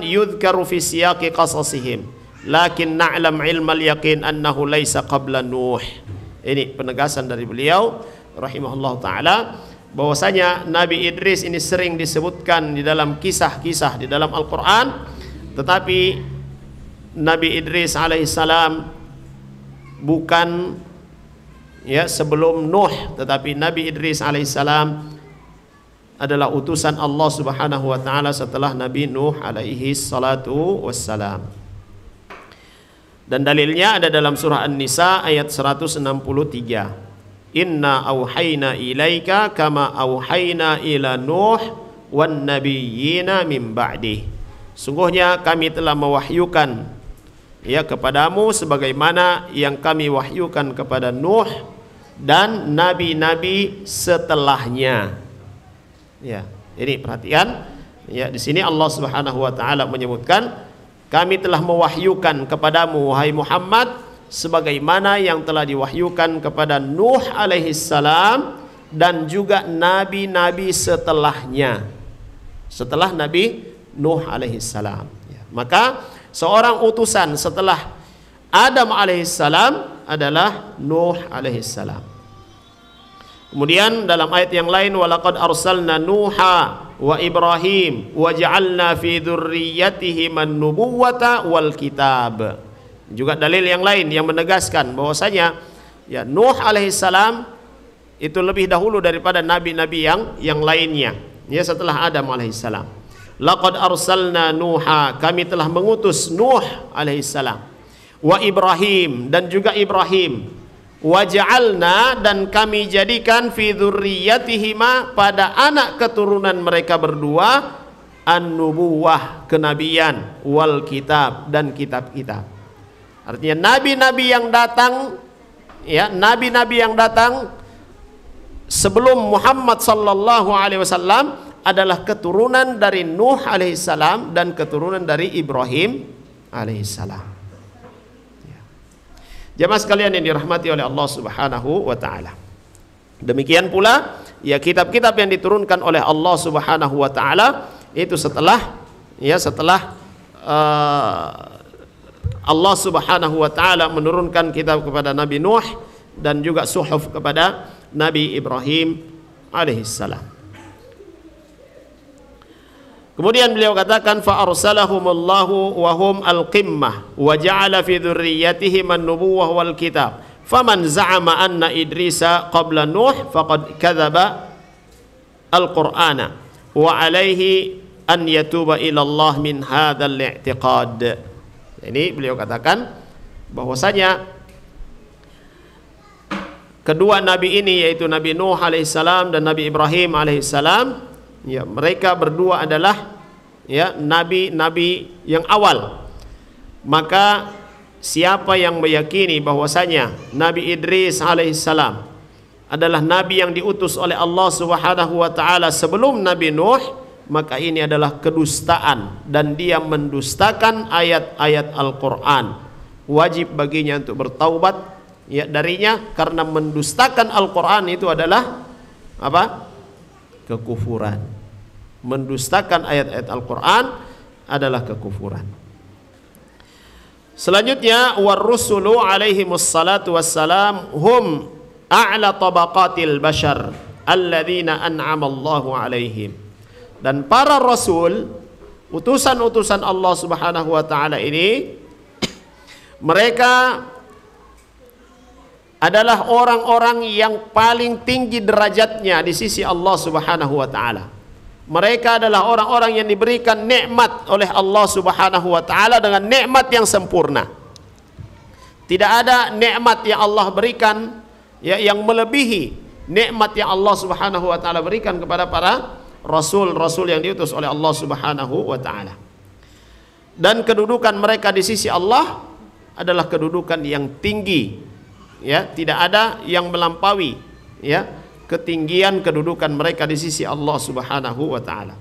yudhkaru fi siyaqi qasasihim. Lakin na'lam ilmal yaqin annahu laisa qabla Nuh. Ini penegasan dari beliau rahimahullah ta'ala, bahwasanya Nabi Idris ini sering disebutkan di dalam kisah-kisah di dalam Al-Quran. Tetapi Nabi Idris alaihissalam bukan, ya, sebelum Nuh, tetapi Nabi Idris alaihissalam adalah utusan Allah Subhanahu wa taala setelah Nabi Nuh alaihi salatu wassalam. Dan dalilnya ada dalam surah An-Nisa ayat 163. Inna auhayna ilaika kama auhayna ila Nuh wan nabiyyina min ba'dih. Sungguhnya kami telah mewahyukan, ya, kepadamu sebagaimana yang kami wahyukan kepada Nuh dan nabi-nabi setelahnya. Ya, ini perhatian, ya, di sini Allah Subhanahu wa taala menyebutkan kami telah mewahyukan kepadamu wahai Muhammad sebagaimana yang telah diwahyukan kepada Nuh alaihi salam dan juga nabi-nabi setelahnya. Setelah Nabi Nuh alaihissalam, ya. Maka seorang utusan setelah Adam alaihissalam adalah Nuh alaihissalam. Kemudian dalam ayat yang lain, walaqad arsalna Nuha wa Ibrahim wa ja'alna fi dzurriyyatihim an-nubuwwata wal kitab. Juga dalil yang lain yang menegaskan bahwasanya, ya, Nuh alaihissalam itu lebih dahulu daripada nabi-nabi yang lainnya, ya, setelah Adam alaihissalam. Laqad arsalna Nuha, kami telah mengutus Nuh alaihissalam, wa Ibrahim, dan juga Ibrahim, wa ja'alna, dan kami jadikan fi dzurriyyatihima, pada anak keturunan mereka berdua, an-nubuwah, kenabian, wal kitab, dan kitab-kitab. Artinya nabi-nabi yang datang, ya, nabi-nabi yang datang sebelum Muhammad sallallahu alaihi wasallam adalah keturunan dari Nuh alaihissalam dan keturunan dari Ibrahim alaihissalam. Jamaah sekalian yang dirahmati oleh Allah Subhanahu wa taala. Demikian pula ya kitab-kitab yang diturunkan oleh Allah Subhanahu wa taala itu setelah Allah Subhanahu wa taala menurunkan kitab kepada Nabi Nuh dan juga suhuf kepada Nabi Ibrahim alaihissalam. Kemudian beliau katakan fa arsalahumullahu wa hum al-qimmah wa ja'ala fi dzurriyyatihim an-nubuwwah wal kitab. Faman za'ama anna Idrisa qabla Nuh faqad kadzaba al-Qur'ana wa alaihi an yatuba ila Allah min hadzal i'tiqad. Ini beliau katakan bahwasanya kedua nabi ini yaitu Nabi Nuh alaihissalam dan Nabi Ibrahim alaihissalam, ya mereka berdua adalah ya nabi-nabi yang awal. Maka siapa yang meyakini bahwasanya Nabi Idris alaihissalam adalah nabi yang diutus oleh Allah Subhanahu wa taala sebelum Nabi Nuh, maka ini adalah kedustaan dan dia mendustakan ayat-ayat Al-Qur'an. Wajib baginya untuk bertaubat ya darinya, karena mendustakan Al-Qur'an itu adalah apa? Kekufuran. Mendustakan ayat-ayat Al-Qur'an adalah kekufuran. Selanjutnya war-rusulu alaihimus salatu wassalam hum a'la tabaqatil bashar alladzina an'ama Allahu alaihim. Dan para rasul, utusan-utusan Allah Subhanahu wa taala ini mereka adalah orang-orang yang paling tinggi derajatnya di sisi Allah Subhanahu wa taala. Mereka adalah orang-orang yang diberikan nikmat oleh Allah Subhanahu wa taala dengan nikmat yang sempurna. Tidak ada nikmat yang Allah berikan ya yang melebihi nikmat yang Allah Subhanahu wa taala berikan kepada para rasul-rasul yang diutus oleh Allah Subhanahu wa taala. Dan kedudukan mereka di sisi Allah adalah kedudukan yang tinggi. Ya, tidak ada yang melampaui ya ketinggian kedudukan mereka di sisi Allah Subhanahu wa taala.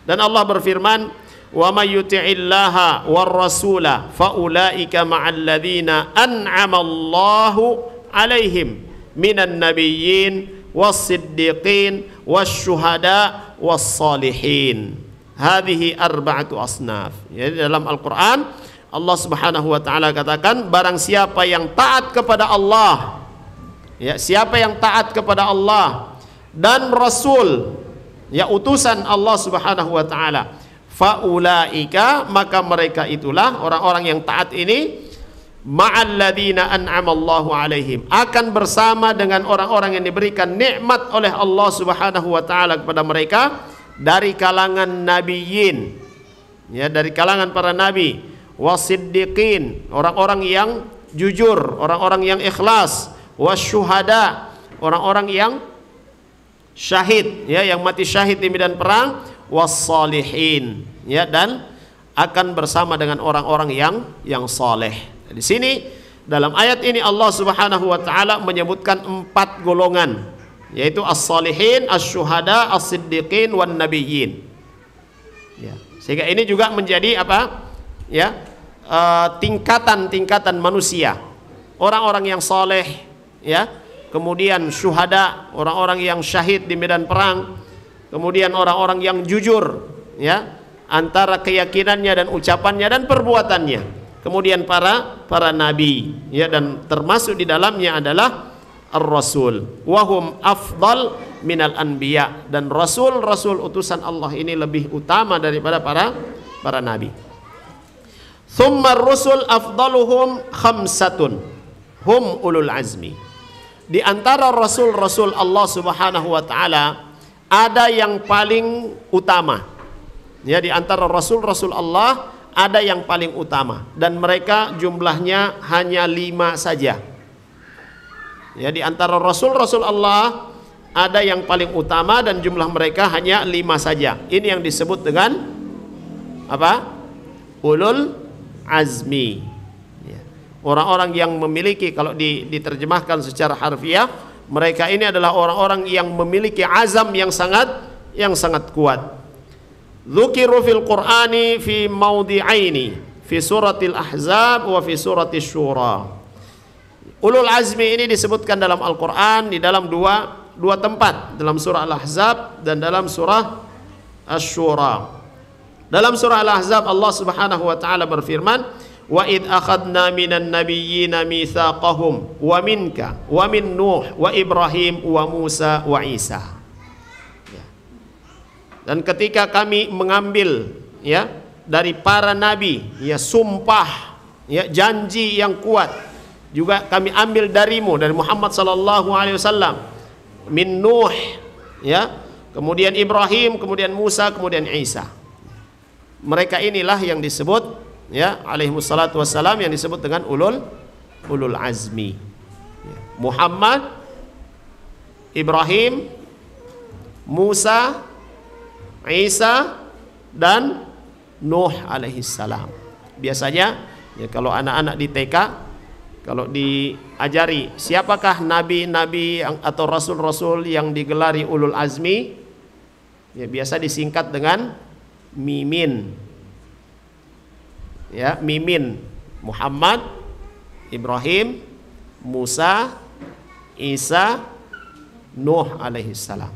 Dan Allah berfirman, "Wa may yuti'illaha war rasula faulaika ma'al ladzina an'ama Allahu 'alaihim minan nabiyyin was-siddiqin wasyuhada was-salihin." Hadhihi arba'atu asnaf. Jadi dalam Al-Qur'an Allah Subhanahu wa taala katakan, barang siapa yang taat kepada Allah, ya, siapa yang taat kepada Allah dan Rasul, ya utusan Allah Subhanahu wa taala, faulaika, maka mereka itulah orang-orang yang taat ini, ma'al ladzina an'ama Allahu alaihim, akan bersama dengan orang-orang yang diberikan nikmat oleh Allah Subhanahu wa taala kepada mereka dari kalangan nabiyyin, ya, dari kalangan para nabi, wasiddiqin, orang-orang yang jujur, orang-orang yang ikhlas, wasyuhada, orang-orang yang syahid, ya, yang mati syahid di medan perang, wassalihin, ya, dan akan bersama dengan orang-orang yang saleh. Di sini dalam ayat ini Allah Subhanahu wa taala menyebutkan 4 golongan, yaitu as-salihin, asy-syuhada, as-siddiqin, wan nabiyyin. Ya, sehingga ini juga menjadi apa? Ya, tingkatan-tingkatan manusia, orang-orang yang saleh, ya, kemudian syuhada, orang-orang yang syahid di medan perang, kemudian orang-orang yang jujur, ya, antara keyakinannya dan ucapannya dan perbuatannya, kemudian para nabi, ya, dan termasuk di dalamnya adalah ar-rasul, wahum afdal minal anbiya, dan rasul-rasul utusan Allah ini lebih utama daripada para nabi. Thumma ar-rusul afdaluhum khamsatun hum ulul azmi. Di antara rasul-rasul Allah Subhanahu wa taala ada yang paling utama. Ya, di antara rasul-rasul Allah ada yang paling utama dan mereka jumlahnya hanya 5 saja. Ya, di antara rasul-rasul Allah ada yang paling utama dan jumlah mereka hanya 5 saja. Ini yang disebut dengan apa? Ulul azmi, ya. Orang-orang yang memiliki, kalau diterjemahkan secara harfiah, mereka ini adalah orang-orang yang memiliki azam yang sangat kuat. Dzukiru fil Qur'ani fi mawdi'aini, fi suratil Ahzab wa fi suratil Syura. Ulul azmi ini disebutkan dalam Al-Quran di dalam dua tempat, dalam surah Al-Ahzab dan dalam surah Asy-Syura. Dalam surah Al-Ahzab Allah Subhanahu wa taala berfirman, "Wa id akhadna minan nabiyyina mitsaqahum wa minka wa min Nuh wa Ibrahim wa Musa wa Isa." Dan ketika kami mengambil dari para nabi sumpah janji yang kuat, juga kami ambil darimu, dari Muhammad sallallahu alaihi wasallam, min Nuh kemudian Ibrahim, kemudian Musa, kemudian Isa. Mereka inilah yang disebut alaihimussalatu wassalam, yang disebut dengan ulul azmi. Muhammad, Ibrahim, Musa, Isa, dan Nuh alaihissalam. Biasanya kalau anak-anak di TK, kalau diajari siapakah nabi-nabi atau rasul-rasul yang digelari ulul azmi, biasa disingkat dengan Mimin. Mimin. Muhammad, Ibrahim, Musa, Isa, Nuh alaihissalam.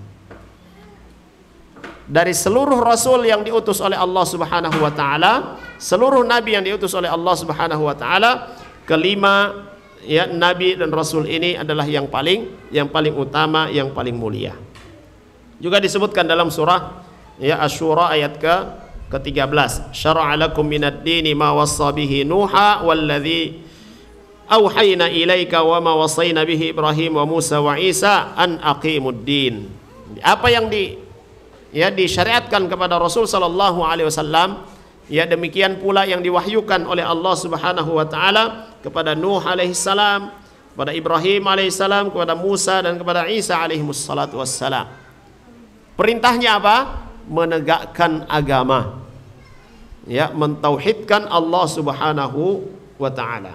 Dari seluruh rasul yang diutus oleh Allah Subhanahu wa taala, seluruh nabi yang diutus oleh Allah Subhanahu wa taala, kelima nabi dan rasul ini adalah yang paling utama, yang paling mulia. Juga disebutkan dalam surah Asy-Syura ayat ke-13, "Syara'a lakum minad dini ma wassa bihi Nuha walladzi auhayna ilaika wa ma wassayna bihi Ibrahim wa Musa wa Isa an aqimud din." Apa yang disyariatkan kepada Rasul sallallahu alaihi wasallam, demikian pula yang diwahyukan oleh Allah Subhanahu wa taala kepada Nuh alaihi salam, kepada Ibrahim alaihi salam, kepada Musa dan kepada Isa alaihi wassalatu wassalam. Perintahnya apa? Menegakkan agama, mentauhidkan Allah Subhanahu wa taala.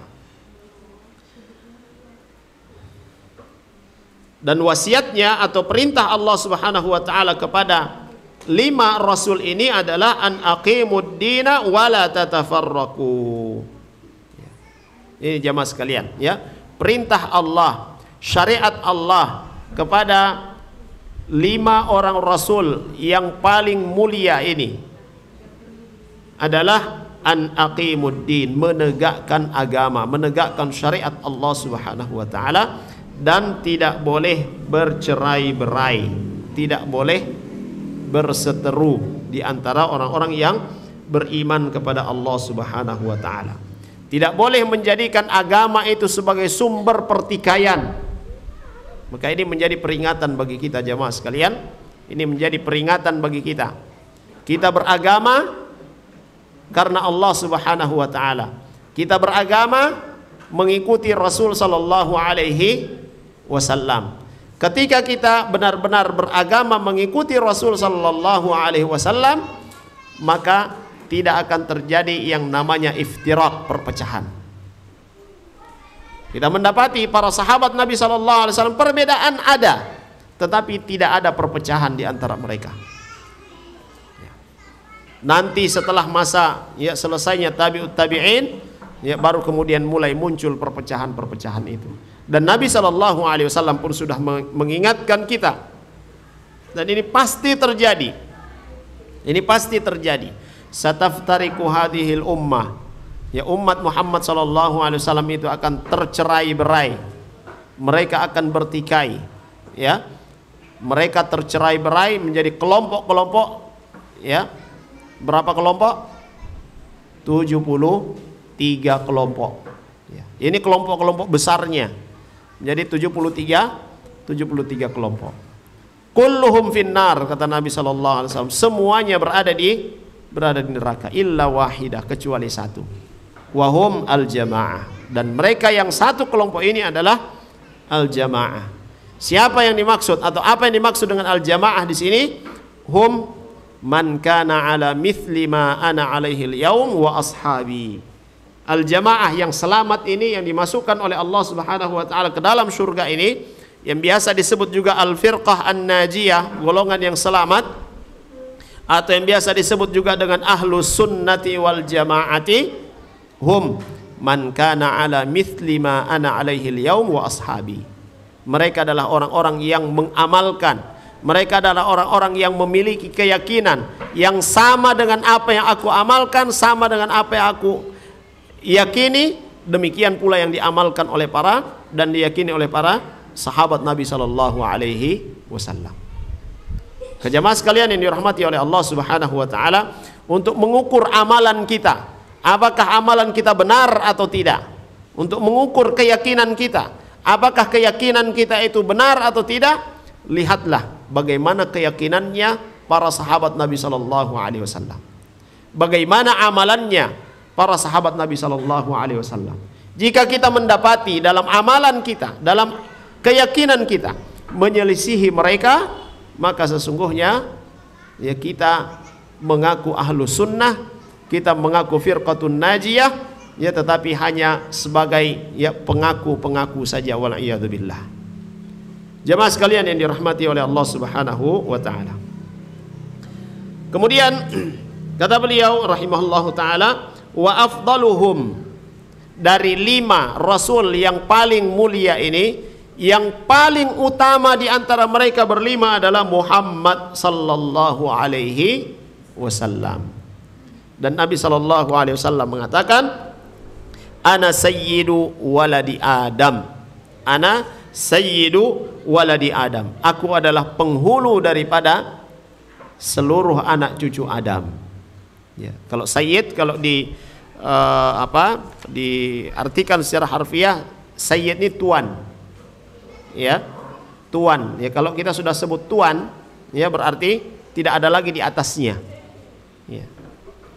Dan wasiatnya atau perintah Allah Subhanahu wa taala kepada 5 rasul ini adalah an aqimud dina wa la tatafarraqu. Ini jamaah sekalian, perintah Allah, syariat Allah kepada 5 orang rasul yang paling mulia ini adalah an aqimud din, menegakkan agama, menegakkan syariat Allah Subhanahu wa taala, dan tidak boleh bercerai-berai, tidak boleh berseteru di antara orang-orang yang beriman kepada Allah Subhanahu wa taala. Tidak boleh menjadikan agama itu sebagai sumber pertikaian. Maka ini menjadi peringatan bagi kita jamaah sekalian. Ini menjadi peringatan bagi kita. Kita beragama karena Allah Subhanahu wa taala. Kita beragama mengikuti Rasul sallallahu alaihi wasallam. Ketika kita benar-benar beragama mengikuti Rasul sallallahu alaihi wasallam, maka tidak akan terjadi yang namanya iftirak, perpecahan. Kita mendapati para sahabat Nabi sallallahu alaihi wasallam perbedaan ada, tetapi tidak ada perpecahan di antara mereka. Nanti setelah masa selesainya tabi'ut tabi'in, baru kemudian mulai muncul perpecahan-perpecahan itu. Dan Nabi sallallahu alaihi wasallam pun sudah mengingatkan kita. Dan ini pasti terjadi. Ini pasti terjadi. Sataftariqu hadhil ummah. Umat Muhammad sallallahu alaihi wasallam itu akan tercerai-berai. Mereka akan bertikai. Mereka tercerai-berai menjadi kelompok-kelompok. Berapa kelompok? 73 kelompok. Ini kelompok-kelompok besarnya. Jadi 73 kelompok. Kulluhum finnar, kata Nabi sallallahu alaihi wasallam, semuanya berada di neraka illa wahidah, kecuali satu. Wahum al-jamaah, dan mereka yang satu kelompok ini adalah al-jamaah. Siapa yang dimaksud atau apa yang dimaksud dengan al-jamaah di sini? Hum man kana ala mithli ma ana alaihi al-yaum wa ashabi. Al-jamaah yang selamat ini, yang dimasukkan oleh Allah Subhanahu wa taala ke dalam surga ini, yang biasa disebut juga al-firqah an-najiyah, golongan yang selamat, atau yang biasa disebut juga dengan ahlus sunnati wal jamaati, hum man kana ala mithli ma ana alaihi al-yaum wa ashabi. Mereka adalah orang-orang yang mengamalkan, mereka adalah orang-orang yang memiliki keyakinan yang sama dengan apa yang aku amalkan, sama dengan apa yang aku yakini, demikian pula yang diamalkan oleh para dan diyakini oleh para sahabat Nabi sallallahu alaihi wasallam. Jemaah sekalian yang dirahmati oleh Allah Subhanahu wa taala, untuk mengukur amalan kita, apakah amalan kita benar atau tidak, untuk mengukur keyakinan kita, apakah keyakinan kita itu benar atau tidak, lihatlah bagaimana keyakinannya para sahabat Nabi sallallahu alaihi wasallam. Bagaimana amalannya para sahabat Nabi sallallahu alaihi wasallam. Jika kita mendapati dalam amalan kita, dalam keyakinan kita menyelisihi mereka, maka sesungguhnya ya kita mengaku ahlus sunnah, kita mengaku firqatun najiyah, ya tetapi hanya sebagai ya pengaku-pengaku saja, wal iyadzubillah. Jemaah sekalian yang dirahmati oleh Allah Subhanahu wa taala. Kemudian kata beliau rahimahullahu taala, wa afdaluhum, dari 5 rasul yang paling mulia ini, yang paling utama di antara mereka berlima adalah Muhammad sallallahu alaihi wasallam. Dan Nabi sallallahu alaihi wasallam mengatakan, ana sayyidu waladi Adam. Ana sayyidu waladi Adam. Aku adalah penghulu daripada seluruh anak cucu Adam. Ya, kalau sayyid, kalau diartikan secara harfiah, sayyid ini tuan. Ya, tuan. Ya, kalau kita sudah sebut tuan, ya berarti tidak ada lagi di atasnya. Ya.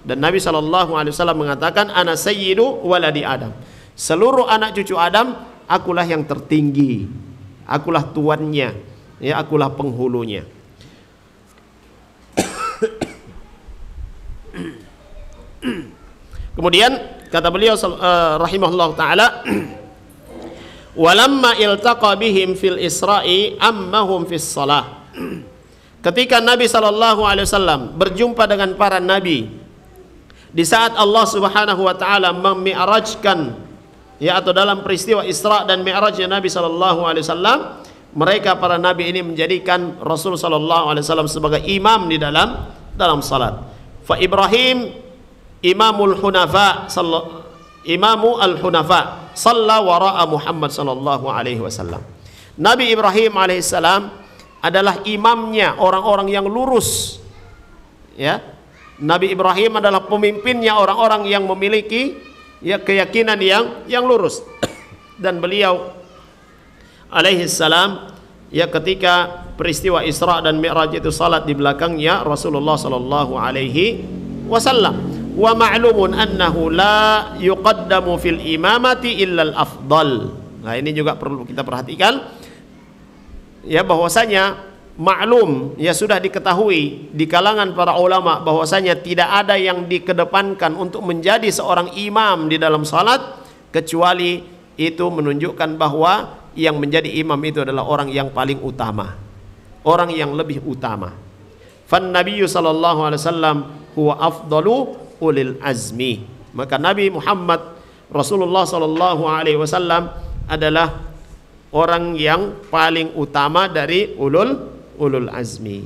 Dan Nabi SAW mengatakan, ana sayyidu waladi Adam. Seluruh anak cucu Adam, akulah yang tertinggi, akulah tuannya, ya, akulah penghulunya. Kemudian kata beliau rahimahullah taala, walamma iltaqa bihim fil Isra'i ammahum fis salah. Ketika Nabi SAW berjumpa dengan para nabi di saat Allah Subhanahu wa taala memi'rajkan, ya, atau dalam peristiwa Isra dan Mi'rajnya Nabi SAW, mereka para nabi ini menjadikan Rasul SAW sebagai imam di dalam salat. Fa Ibrahim imamul hunafa, imamu al-hunafa, shalla wara'a Muhammad sallallahu alaihi wasallam. Nabi Ibrahim alaihissalam adalah imamnya orang-orang yang lurus. Ya, Nabi Ibrahim adalah pemimpinnya orang-orang yang memiliki ya keyakinan yang lurus. Dan beliau alaihissalam, ya, ketika peristiwa Isra dan Mi'raj itu salat di belakangnya Rasulullah sallallahu alaihi wasallam. Wa ma'lumun annahu la yuqaddamu fil imamati illa al-afdal. Nah, ini juga perlu kita perhatikan, ya, bahwasanya maklum, ya, sudah diketahui di kalangan para ulama bahwasanya tidak ada yang dikedepankan untuk menjadi seorang imam di dalam salat kecuali itu menunjukkan bahwa yang menjadi imam itu adalah orang yang paling utama, orang yang lebih utama. Fan nabiyyu sallallahu alaihi wasallam huwa afdalu ulil azmi. Maka Nabi Muhammad Rasulullah sallallahu alaihi wasallam adalah orang yang paling utama dari ulul azmi.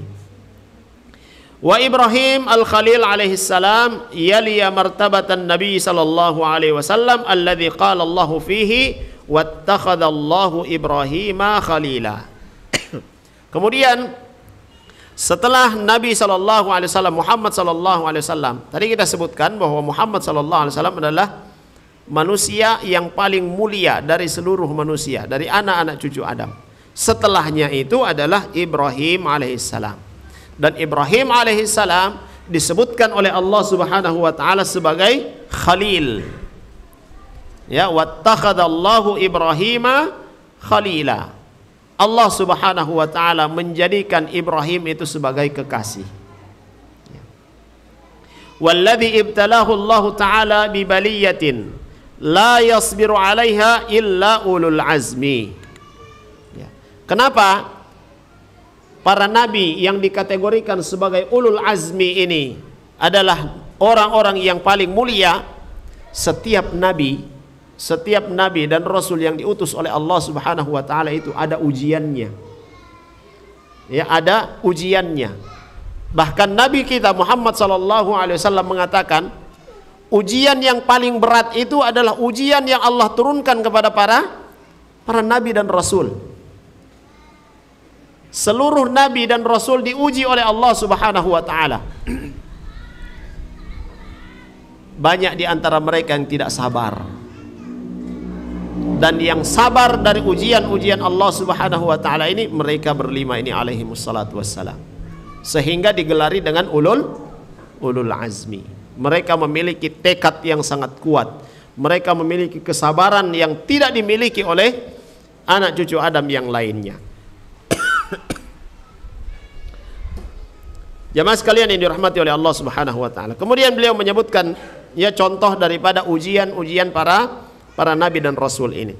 Wa Ibrahim al-Khalil alaihi salam yaliya martabatan Nabi sallallahu alaihi wasallam alladhi qala Allahu fihi wattakhadha Allahu Ibrahima khalila. Kemudian setelah Nabi SAW, Muhammad SAW, tadi kita sebutkan bahwa Muhammad SAW adalah manusia yang paling mulia dari seluruh manusia, dari anak-anak cucu Adam. Setelahnya itu adalah Ibrahim alaihissalam. Dan Ibrahim alaihissalam disebutkan oleh Allah Subhanahu wa taala sebagai Khalil. Ya, wattakhadallahu Ibrahima khalila. Allah Subhanahu wa taala menjadikan Ibrahim itu sebagai kekasih. Walladzi ibtalahu Allah taala bi baliyatin la yasbiru 'alaiha illa ulul azmi. Kenapa? Para nabi yang dikategorikan sebagai ulul azmi ini adalah orang-orang yang paling mulia. Setiap nabi dan rasul yang diutus oleh Allah Subhanahu wa taala itu ada ujiannya. Ya, ada ujiannya. Bahkan Nabi kita Muhammad sallallahu alaihi wasallam mengatakan, ujian yang paling berat itu adalah ujian yang Allah turunkan kepada para nabi dan rasul. Seluruh nabi dan rasul diuji oleh Allah Subhanahu wa taala. Banyak di antara mereka yang tidak sabar. Dan yang sabar dari ujian-ujian Allah Subhanahu wa taala ini mereka berlima ini alaihi wassalatu wassalam. Sehingga digelari dengan ulul azmi. Mereka memiliki tekad yang sangat kuat. Mereka memiliki kesabaran yang tidak dimiliki oleh anak cucu Adam yang lainnya. Jamaah sekalian yang dirahmati oleh Allah Subhanahu wa taala. Kemudian beliau menyebutkan ya contoh daripada ujian-ujian para nabi dan rasul ini.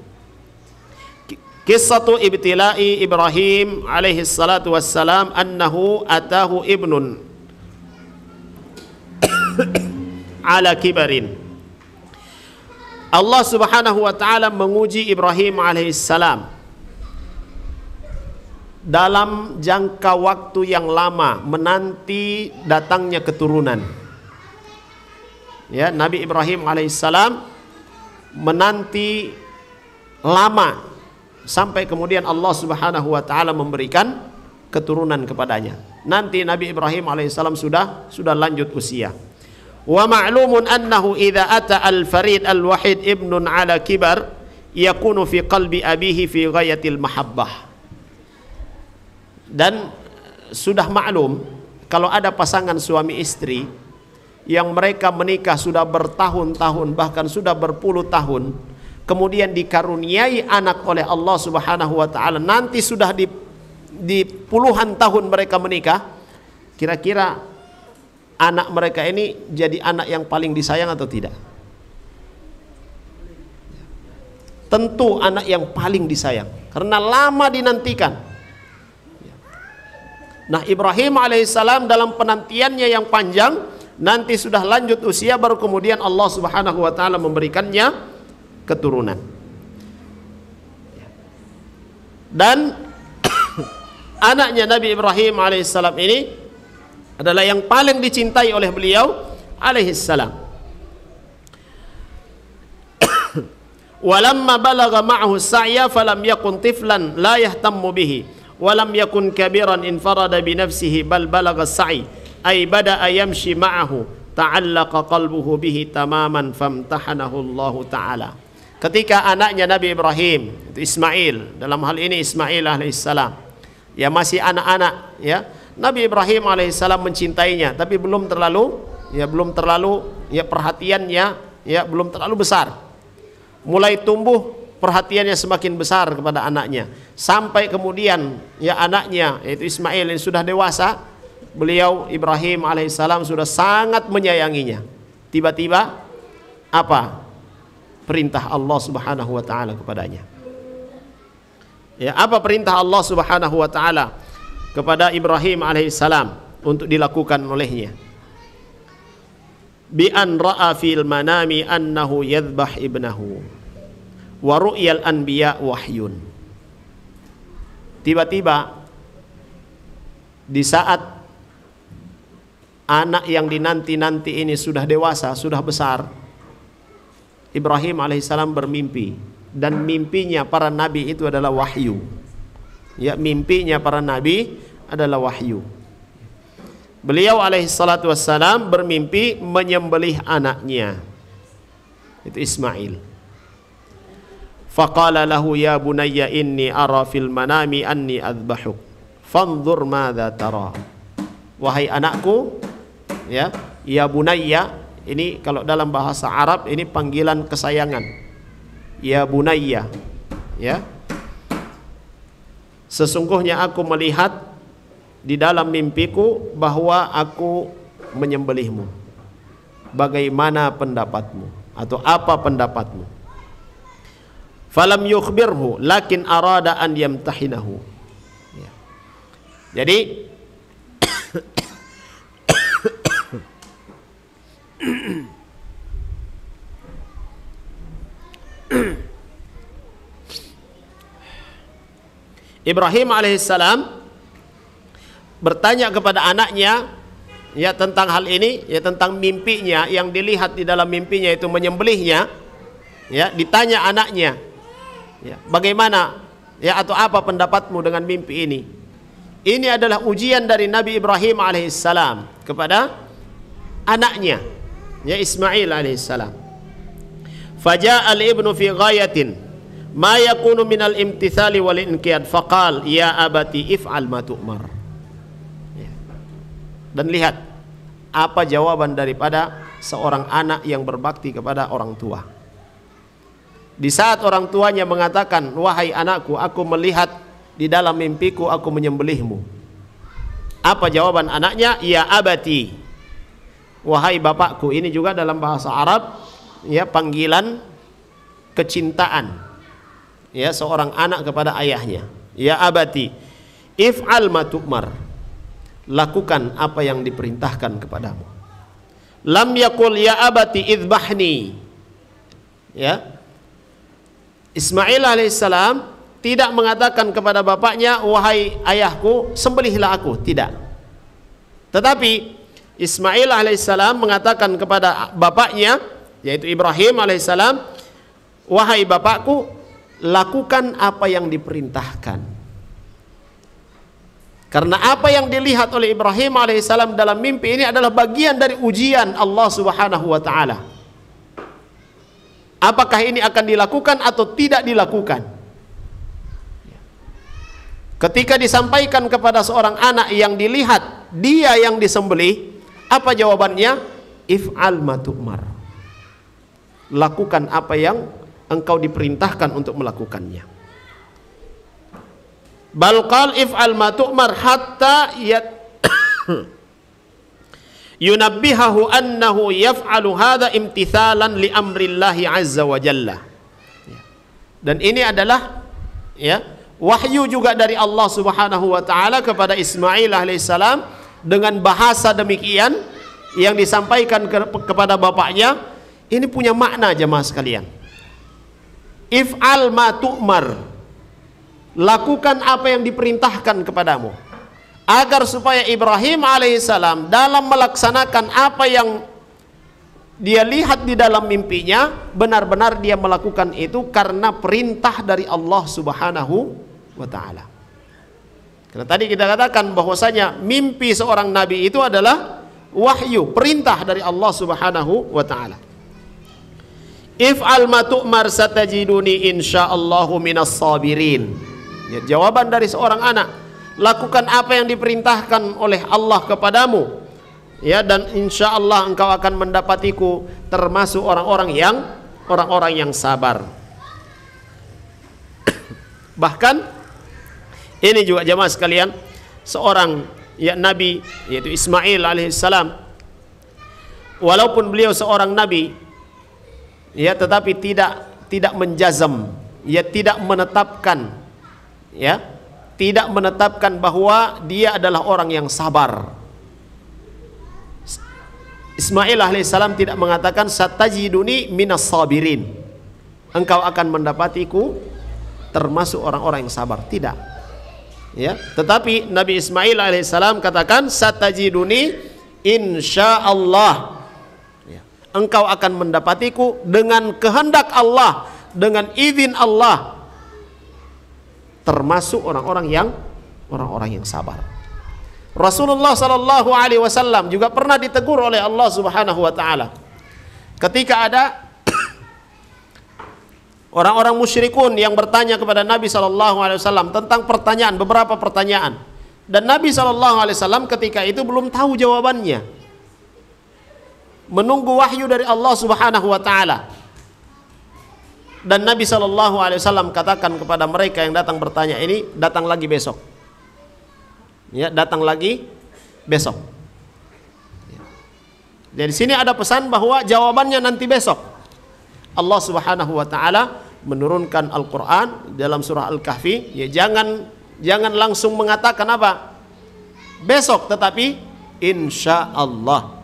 Qissatu ibtila'i Ibrahim alaihi salatu wassalam annahu atahu ibnun ala kibarin. Allah Subhanahu wa taala menguji Ibrahim alaihi salam dalam jangka waktu yang lama menanti datangnya keturunan. Ya, Nabi Ibrahim alaihissalam menanti lama sampai kemudian Allah Subhanahu wa taala memberikan keturunan kepadanya. Nanti Nabi Ibrahim alaihissalam sudah lanjut usia. Wa ma'lumun annahu idza ata al-farid al-wahid ibnun ala kibar yakunu fi qalbi abihi fi ghayatil mahabbah. Dan sudah maklum kalau ada pasangan suami istri yang mereka menikah sudah bertahun-tahun bahkan sudah berpuluh tahun, kemudian dikaruniai anak oleh Allah Subhanahu wa taala, nanti sudah di puluhan tahun mereka menikah, kira-kira anak mereka ini jadi anak yang paling disayang atau tidak? Tentu anak yang paling disayang karena lama dinantikan. Nah, Ibrahim alaihissalam dalam penantiannya yang panjang, nanti sudah lanjut usia baru kemudian Allah Subhanahu wa taala memberikannya keturunan. Dan anaknya Nabi Ibrahim alaihissalam ini adalah yang paling dicintai oleh beliau alaihissalam. Walamma balagha ma'ahu sa'ya falam yakun tiflan la yahtammu bihi walam yakun kabiran infarada bi nafsihi bal balagha sa'i ay bada'a yamshi ma'ahu ta'allaqa qalbuhu bihi tamaman famtahanahu Allah taala. Ketika anaknya Nabi Ibrahim itu Ismail, dalam hal ini Ismail alaihissalam ya masih anak-anak ya, Nabi Ibrahim alaihissalam mencintainya tapi belum terlalu perhatiannya belum terlalu besar. Mulai tumbuh perhatiannya semakin besar kepada anaknya sampai kemudian ya anaknya yaitu Ismail yang sudah dewasa, beliau Ibrahim alaihissalam sudah sangat menyayanginya. Tiba-tiba apa perintah Allah Subhanahu wa taala kepadanya? Ya, apa perintah Allah Subhanahu wa taala kepada Ibrahim alaihissalam untuk dilakukan olehnya? Bi an ra'a fil manami annahu yadhbah ibnahu wa ru'yal anbiya wahyun. Tiba-tiba di saat anak yang dinanti-nanti ini sudah dewasa, sudah besar, Ibrahim alaihissalam bermimpi, dan mimpinya para nabi itu adalah wahyu. Ya, mimpinya para nabi adalah wahyu. Beliau alaihissalatu wassalam bermimpi menyembelih anaknya, itu Ismail. Faqala lahu ya bunayya inni ara fil manami anni adbahuk fanzur madza tara. Wahai anakku, ya bunayya, ini kalau dalam bahasa Arab ini panggilan kesayangan. Ya bunayya, ya. Sesungguhnya aku melihat di dalam mimpiku bahwa aku menyembelihmu. Bagaimana pendapatmu atau apa pendapatmu? Falam yukhbirhu lakin arada an yamtahinahu. Jadi Ibrahim alaihissalam bertanya kepada anaknya ya tentang hal ini, ya tentang mimpinya yang dilihat di dalam mimpinya itu menyembelihnya. Ya, ditanya anaknya, ya, bagaimana ya atau apa pendapatmu dengan mimpi ini? Ini adalah ujian dari Nabi Ibrahim alaihissalam kepada anaknya, ya Ismail alaihissalam. Faja'al ibnu fi ghayatin ma yakunu minal imtithali wal inqiyad faqal ya abati if'al ma tu'mar. Ya. Dan lihat apa jawaban daripada seorang anak yang berbakti kepada orang tua. Di saat orang tuanya mengatakan, wahai anakku, aku melihat di dalam mimpiku aku menyembelihmu. Apa jawaban anaknya? Ya abati, wahai bapakku. Ini juga dalam bahasa Arab ya panggilan kecintaan ya seorang anak kepada ayahnya. Ya abati if'al ma tu'mar, lakukan apa yang diperintahkan kepadamu. Lam yakul ya abati idhbahni. Ya, Ismail alaihissalam tidak mengatakan kepada bapaknya, wahai ayahku, sembelihlah aku. Tidak. Tetapi Ismail alaihissalam mengatakan kepada bapaknya, yaitu Ibrahim alaihissalam, wahai bapakku, lakukan apa yang diperintahkan. Karena apa yang dilihat oleh Ibrahim alaihissalam dalam mimpi ini adalah bagian dari ujian Allah subhanahu wa ta'ala. Apakah ini akan dilakukan atau tidak dilakukan? Ketika disampaikan kepada seorang anak yang dilihat dia yang disembelih, apa jawabannya? If'al ma tu'mar, lakukan apa yang engkau diperintahkan untuk melakukannya. Bal qal if'al ma tu'mar hatta yunabbihahu annahu yaf'alu hadha imtithalan li amrillahi azza wa jalla. Dan ini adalah ya wahyu juga dari Allah subhanahu wa ta'ala kepada Ismail alaihissalam dengan bahasa demikian yang disampaikan kepada bapaknya. Ini punya makna jemaah sekalian. If'al ma tu'mar, lakukan apa yang diperintahkan kepadamu, agar supaya Ibrahim alaihissalam dalam melaksanakan apa yang dia lihat di dalam mimpinya, benar-benar dia melakukan itu karena perintah dari Allah subhanahu wa ta'ala. Karena tadi kita katakan bahwasanya mimpi seorang nabi itu adalah wahyu, perintah dari Allah subhanahu wa ta'ala. If'al ma tu'mar satajiduni insyaallahu minas sabirin. Ya, jawaban dari seorang anak, lakukan apa yang diperintahkan oleh Allah kepadamu, ya, dan insya Allah engkau akan mendapatiku termasuk orang-orang yang sabar. Bahkan ini juga jemaah sekalian, seorang ya nabi yaitu Ismail alaihissalam, walaupun beliau seorang nabi ya, tetapi tidak menjazam, ya tidak menetapkan bahwa dia adalah orang yang sabar. Ismail alaihissalam tidak mengatakan satajiduni minas sabirin, engkau akan mendapatiku termasuk orang-orang yang sabar. Tidak. Ya, tetapi Nabi Ismail alaihissalam katakan satajiduni insyaallah. Ya, engkau akan mendapatiku dengan kehendak Allah, dengan izin Allah, termasuk orang-orang yang sabar. Rasulullah sallallahu alaihi wasallam juga pernah ditegur oleh Allah Subhanahu wa taala ketika ada orang-orang musyrikun yang bertanya kepada Nabi sallallahu alaihi wasallam tentang beberapa pertanyaan, dan Nabi sallallahu alaihi wasallam ketika itu belum tahu jawabannya, menunggu wahyu dari Allah Subhanahu wa taala. Dan Nabi sallallahu alaihi wasallam katakan kepada mereka yang datang bertanya ini, datang lagi besok. Ya, datang lagi besok. Jadi sini ada pesan bahwa jawabannya nanti besok. Allah Subhanahu wa taala menurunkan Al-Qur'an dalam surah Al-Kahfi, ya jangan langsung mengatakan apa? besok, tetapi insya Allah.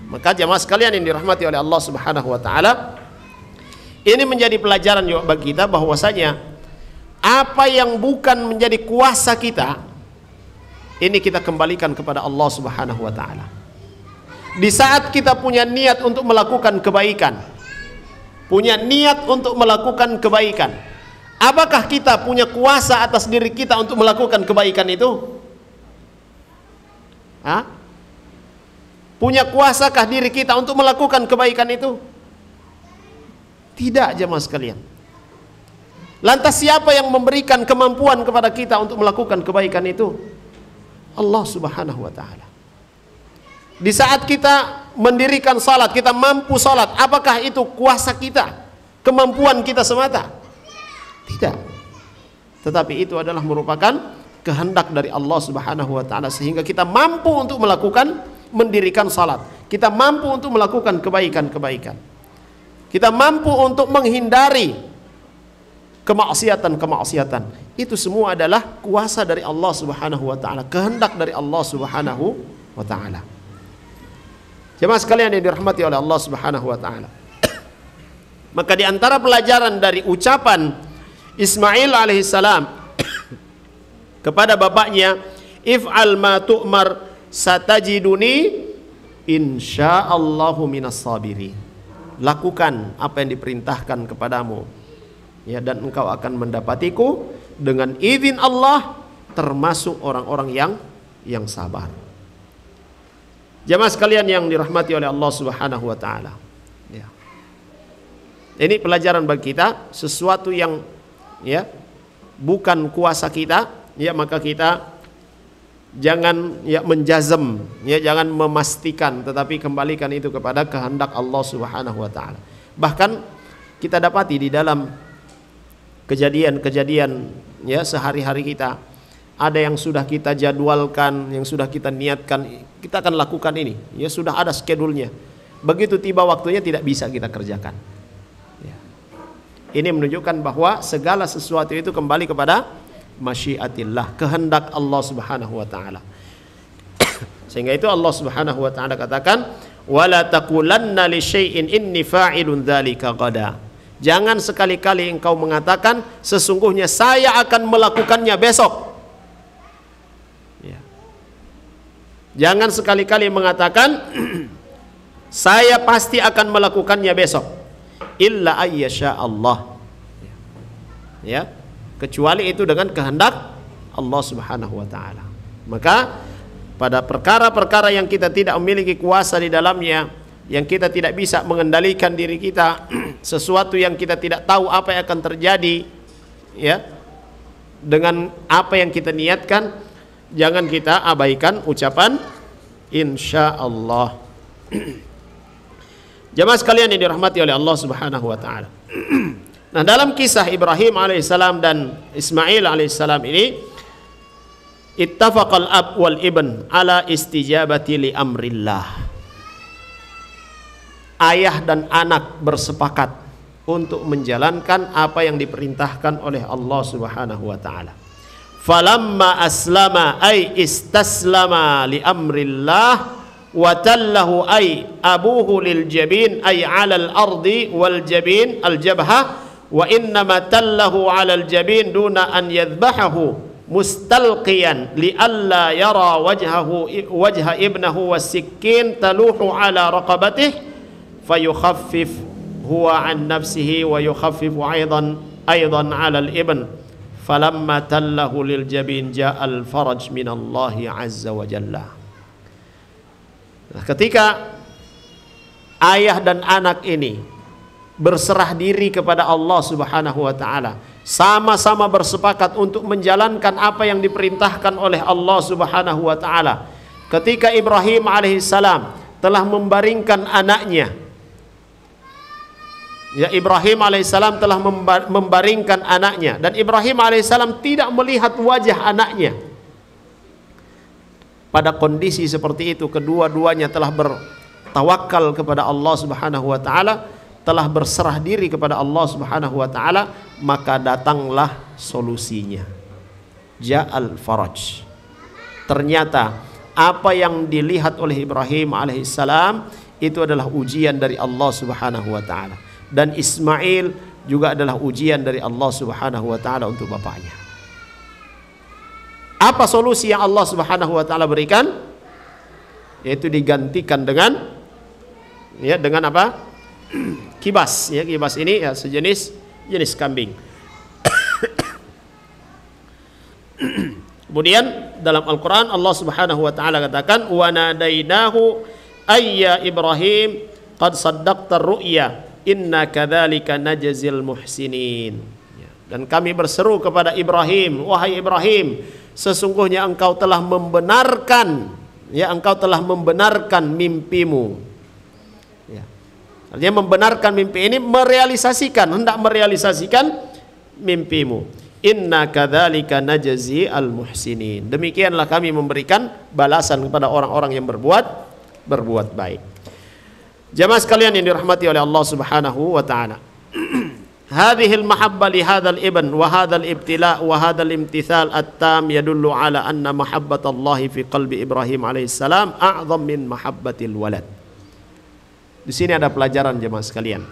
Maka jamaah sekalian yang dirahmati oleh Allah Subhanahu wa taala, ini menjadi pelajaran juga bagi kita bahwasanya apa yang bukan menjadi kuasa kita, ini kita kembalikan kepada Allah Subhanahu wa taala. Di saat kita punya niat untuk melakukan kebaikan, punya niat untuk melakukan kebaikan, apakah kita punya kuasa atas diri kita untuk melakukan kebaikan itu? Hah? Punya kuasakah diri kita untuk melakukan kebaikan itu? Tidak, jemaah sekalian. Lantas siapa yang memberikan kemampuan kepada kita untuk melakukan kebaikan itu? Allah Subhanahu wa taala. Di saat kita mendirikan salat, kita mampu salat, apakah itu kuasa kita, kemampuan kita semata? Tidak. Tetapi itu adalah merupakan kehendak dari Allah Subhanahu wa taala, sehingga kita mampu untuk melakukan, mendirikan salat. Kita mampu untuk melakukan kebaikan-kebaikan. Kita mampu untuk menghindari kemaksiatan-kemaksiatan. Itu semua adalah kuasa dari Allah Subhanahu wa taala, kehendak dari Allah Subhanahu wa taala. Jemaah sekalian yang dirahmati oleh Allah Subhanahu wa taala. Maka di antara pelajaran dari ucapan Ismail alaihissalam kepada bapaknya, if'al ma tu'mar satajiduni insyaallahu minas sabirin. Lakukan apa yang diperintahkan kepadamu, ya, dan engkau akan mendapatiku dengan izin Allah termasuk orang-orang yang sabar. Jamaah sekalian yang dirahmati oleh Allah Subhanahu wa taala. Ya. Ini pelajaran bagi kita, sesuatu yang ya bukan kuasa kita, ya maka kita jangan ya menjazm, ya jangan memastikan, tetapi kembalikan itu kepada kehendak Allah Subhanahu wa taala. Bahkan kita dapati di dalam kejadian-kejadian ya sehari-hari kita, ada yang sudah kita jadwalkan, yang sudah kita niatkan, kita akan lakukan ini, ya sudah ada schedule-nya. Begitu tiba waktunya tidak bisa kita kerjakan. Ya. Ini menunjukkan bahwa segala sesuatu itu kembali kepada masyiatillah, kehendak Allah Subhanahu wa taala. Sehingga itu Allah Subhanahu wa taala katakan, wala taqulanna li syai'in inni fa'ilun dzalika ghadan. Jangan sekali-kali engkau mengatakan sesungguhnya saya akan melakukannya besok. Ya. Jangan sekali-kali mengatakan saya pasti akan melakukannya besok. Illa ayyasha Allah. Ya. Kecuali itu dengan kehendak Allah Subhanahu wa taala. Maka pada perkara-perkara yang kita tidak memiliki kuasa di dalamnya, yang kita tidak bisa mengendalikan diri kita, sesuatu yang kita tidak tahu apa yang akan terjadi, ya, dengan apa yang kita niatkan, jangan kita abaikan ucapan insya Allah. Jamaah sekalian yang dirahmati oleh Allah Subhanahu wa taala. Nah, dalam kisah Ibrahim alaihissalam dan Ismail alaihissalam ini, ittafaqal ab wal ibn ala istijabati li amrillah. Ayah dan anak bersepakat untuk menjalankan apa yang diperintahkan oleh Allah Subhanahu wa taala. Falamma aslama ay istaslama li amrillah wa tallahu ay abuhu lil jabin ay 'ala al ardi wal jabin al jabha wa innama tallahu 'ala al jabin duna an yadhbahahu mustalqiyan li alla yara wajha ibnahu was-sikkin taluhu 'ala raqabatihi fayukhaffif huwa 'an nafsihi wa yukhaffifu aidan 'ala al-ibn falamma tallahu lil jabin ja'al faraj min Allah 'azza wa jalla. Nah, ketika ayah dan anak ini berserah diri kepada Allah Subhanahu wa taala, sama-sama bersepakat untuk menjalankan apa yang diperintahkan oleh Allah Subhanahu wa taala. Ketika Ibrahim alaihissalam telah membaringkan anaknya, ya, Ibrahim alaihissalam telah membaringkan anaknya, dan Ibrahim alaihissalam tidak melihat wajah anaknya. Pada kondisi seperti itu, kedua-duanya telah bertawakal kepada Allah Subhanahu wa taala, telah berserah diri kepada Allah Subhanahu wa taala, maka datanglah solusinya. Ja'al faraj. Ternyata apa yang dilihat oleh Ibrahim alaihissalam itu adalah ujian dari Allah Subhanahu wa taala, dan Ismail juga adalah ujian dari Allah Subhanahu wa taala untuk bapaknya. Apa solusi yang Allah Subhanahu wa taala berikan? Yaitu digantikan dengan dengan apa? Kibas. Kibas ini jenis kambing. Kemudian dalam Al-Quran Allah Subhanahu wa taala katakan, wa nadainahu ayya Ibrahim qad saddaqta ru'ya inna kadzalika najzil muhsinin. Dan kami berseru kepada Ibrahim, wahai Ibrahim, sesungguhnya engkau telah membenarkan mimpimu. Artinya membenarkan mimpi ini, hendak merealisasikan mimpimu. Inna kadzalika najzi al muhsinin. Demikianlah kami memberikan balasan kepada orang-orang yang berbuat baik. Jamaah sekalian yang dirahmati oleh Allah Subhanahu wa taala. Hadhil mahabbah li hadzal ibn wa hadzal ibtila wa hadzal imtithal at-tam yadullu ala anna mahabbatallahi fi qalbi Ibrahim alaihissalam a'zam min mahabbatil walad. Di sini ada pelajaran jemaah sekalian.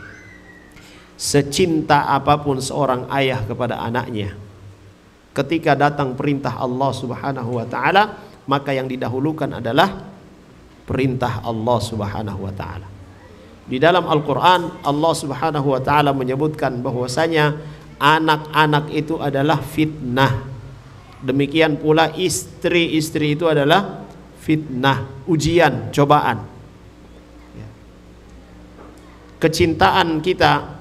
Secinta apapun seorang ayah kepada anaknya, ketika datang perintah Allah Subhanahu wa taala, maka yang didahulukan adalah perintah Allah Subhanahu wa taala. Di dalam Al-Qur'an Allah Subhanahu wa taala menyebutkan bahwasanya anak-anak itu adalah fitnah. Demikian pula istri-istri itu adalah fitnah, ujian, cobaan. Kecintaan kita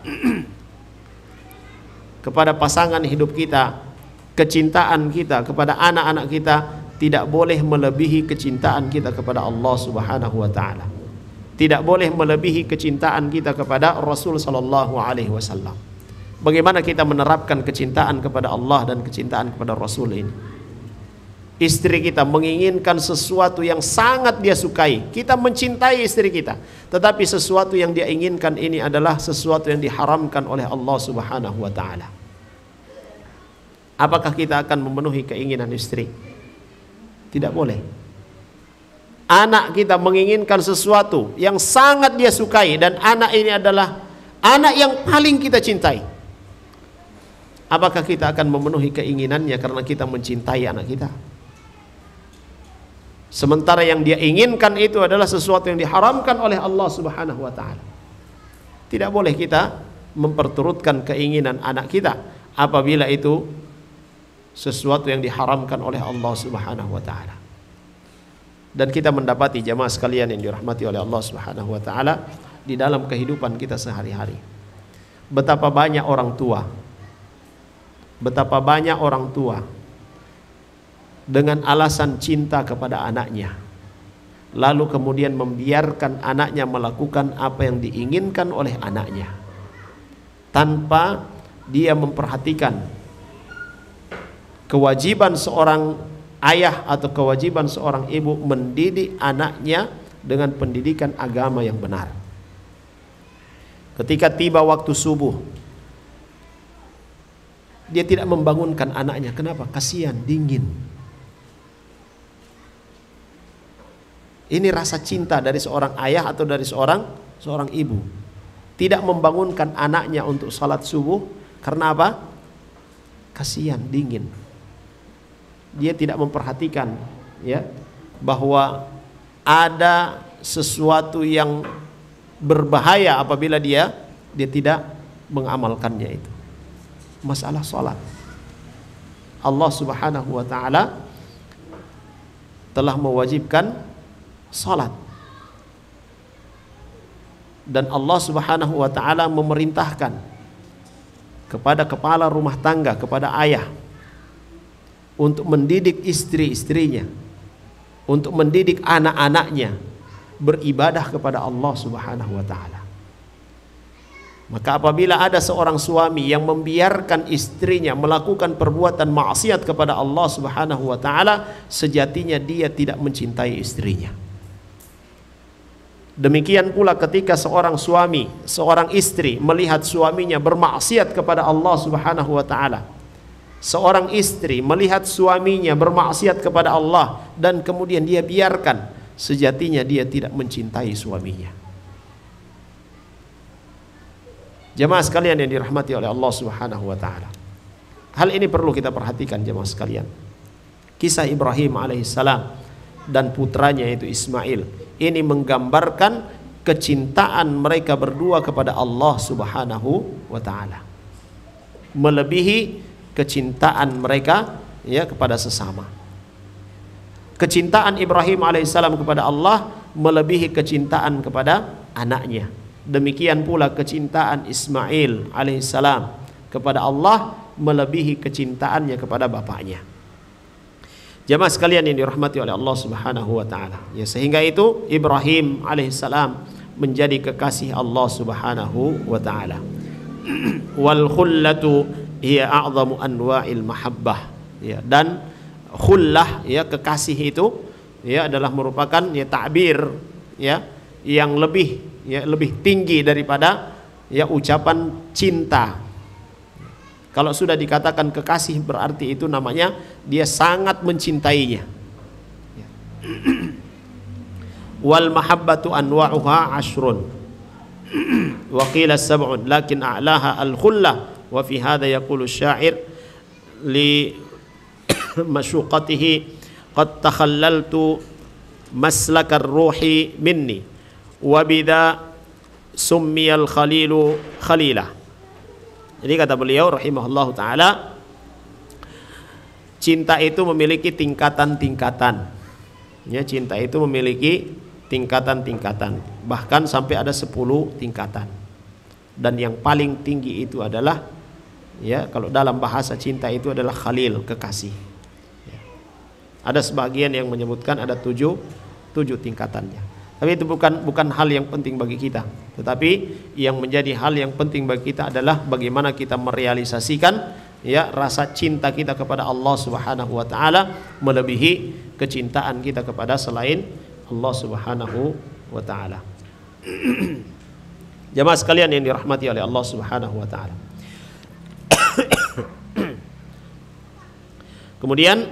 kepada pasangan hidup kita, kecintaan kita kepada anak-anak kita tidak boleh melebihi kecintaan kita kepada Allah Subhanahu wa taala. Tidak boleh melebihi kecintaan kita kepada Rasul sallallahu alaihi wasallam. Bagaimana kita menerapkan kecintaan kepada Allah dan kecintaan kepada Rasul ini? Istri kita menginginkan sesuatu yang sangat dia sukai, kita mencintai istri kita, tetapi sesuatu yang dia inginkan ini adalah sesuatu yang diharamkan oleh Allah Subhanahu wa taala. Apakah kita akan memenuhi keinginan istri? Tidak boleh. Anak kita menginginkan sesuatu yang sangat dia sukai, dan anak ini adalah anak yang paling kita cintai. Apakah kita akan memenuhi keinginannya karena kita mencintai anak kita? Sementara yang dia inginkan itu adalah sesuatu yang diharamkan oleh Allah Subhanahu wa taala. Tidak boleh kita memperturutkan keinginan anak kita apabila itu sesuatu yang diharamkan oleh Allah Subhanahu wa taala. Dan kita mendapati jamaah sekalian yang dirahmati oleh Allah Subhanahu wa taala di dalam kehidupan kita sehari-hari, betapa banyak orang tua dengan alasan cinta kepada anaknya, lalu kemudian membiarkan anaknya melakukan apa yang diinginkan oleh anaknya, tanpa dia memperhatikan kewajiban seorang ayah atau kewajiban seorang ibu mendidik anaknya dengan pendidikan agama yang benar. Ketika tiba waktu subuh, dia tidak membangunkan anaknya. Kenapa? Kasihan, dingin. Ini rasa cinta dari seorang ayah atau dari seorang ibu. Tidak membangunkan anaknya untuk salat subuh. Karena apa? Kasihan, dingin. Dia tidak memperhatikan bahwa ada sesuatu yang berbahaya apabila dia tidak mengamalkannya itu. Masalah salat. Allah Subhanahu wa taala telah mewajibkan salat, dan Allah Subhanahu wa taala memerintahkan kepada kepala rumah tangga, kepada ayah, untuk mendidik istri-istrinya, untuk mendidik anak-anaknya beribadah kepada Allah Subhanahu wa taala. Maka apabila ada seorang suami yang membiarkan istrinya melakukan perbuatan maksiat kepada Allah Subhanahu wa taala, sejatinya dia tidak mencintai istrinya. Demikian pula ketika seorang suami, seorang istri melihat suaminya bermaksiat kepada Allah Subhanahu wa taala, seorang istri melihat suaminya bermaksiat kepada Allah dan kemudian dia biarkan, sejatinya dia tidak mencintai suaminya. Jemaah sekalian yang dirahmati oleh Allah Subhanahu wa taala. Hal ini perlu kita perhatikan jemaah sekalian. Kisah Ibrahim alaihissalam dan putranya itu Ismail ini menggambarkan kecintaan mereka berdua kepada Allah Subhanahu wa taala, melebihi kecintaan mereka ya kepada sesama. Kecintaan Ibrahim alaihissalam kepada Allah melebihi kecintaan kepada anaknya. Demikian pula kecintaan Ismail alaihissalam kepada Allah melebihi kecintaannya kepada bapaknya. Jamaah sekalian yang dirahmati oleh Allah Subhanahu wa taala. Ya, sehingga itu Ibrahim alaihissalam menjadi kekasih Allah Subhanahu wa taala. Wal khullatu hiya a'zamu anwa'il mahabbah, ya, dan khullah, ya, kekasih itu ya adalah merupakan ya takbir ya yang lebih tinggi daripada ya ucapan cinta. Kalau sudah dikatakan kekasih berarti itu namanya dia sangat mencintainya. Wal mahabbatu anwa'uha ashrun wa qila sab'un lakin a'laha al khullah. Wa fi hadha yaqulu syair li mashuqatihi qad takhallaltu maslakar ruhi minni wa bidha summiyal khalilu khalilah. Jadi kata beliau rahimahullahu taala, cinta itu memiliki tingkatan-tingkatan. Ya, cinta itu memiliki tingkatan-tingkatan, bahkan sampai ada 10 tingkatan. Dan yang paling tinggi itu adalah, ya, kalau dalam bahasa cinta itu adalah khalil, kekasih. Ya. Ada sebagian yang menyebutkan ada 7 tingkatannya. Tapi itu bukan hal yang penting bagi kita. Tetapi yang menjadi hal yang penting bagi kita adalah bagaimana kita merealisasikan ya rasa cinta kita kepada Allah Subhanahu wa taala melebihi kecintaan kita kepada selain Allah Subhanahu wa taala. Jamaah sekalian yang dirahmati oleh Allah Subhanahu wa taala. Kemudian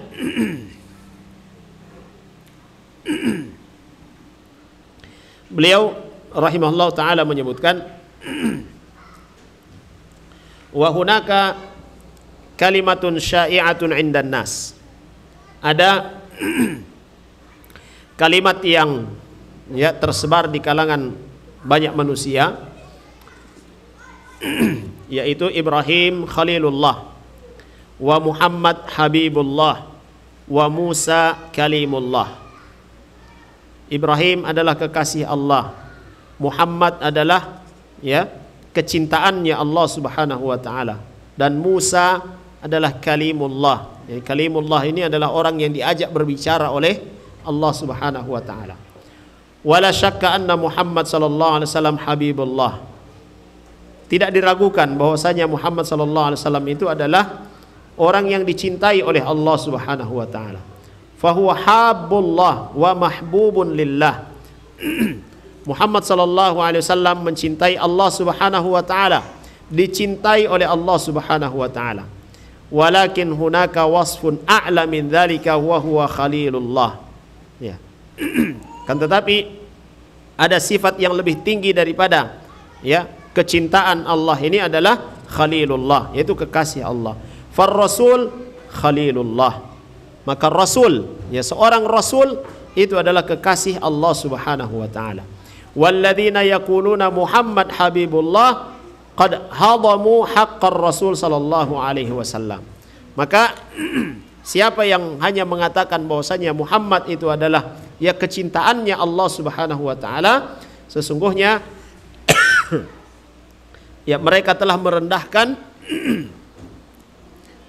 beliau rahimahullah taala menyebutkan wa hunaka kalimatun syai'atun 'indan nas. Ada kalimat yang ya tersebar di kalangan banyak manusia, yaitu Ibrahim Khalilullah wa Muhammad Habibullah wa Musa Kalimullah. Ibrahim adalah kekasih Allah, Muhammad adalah ya kecintaannya Allah Subhanahu wa taala, dan Musa adalah kalimullah. Jadi kalimullah ini adalah orang yang diajak berbicara oleh Allah Subhanahu wa taala. Wala syakka anna Muhammad sallallahu alaihi wasallam habibullah. Tidak diragukan bahwasanya Muhammad sallallahu alaihi wasallam itu adalah orang yang dicintai oleh Allah Subhanahu wa taala. Fahuwa habbullah wa mahbubun lillah. Muhammad sallallahu alaihi wasallam mencintai Allah Subhanahu wa taala, dicintai oleh Allah Subhanahu wa taala. Walakin hunaka wasfun a'la min dzalika wa huwa khalilullah. Ya. Kan tetapi ada sifat yang lebih tinggi daripada ya kecintaan Allah ini adalah khalilullah, yaitu kekasih Allah. Far rasul khalilullah. Maka rasul, ya seorang rasul itu adalah kekasih Allah Subhanahu wa taala. Walladzina yaquluna Muhammad habibullah qad hadamu haqqar rasul sallallahu alaihi wasallam. Maka siapa yang hanya mengatakan bahwasanya Muhammad itu adalah ya kecintaannya Allah Subhanahu wa taala, sesungguhnya ya mereka telah merendahkan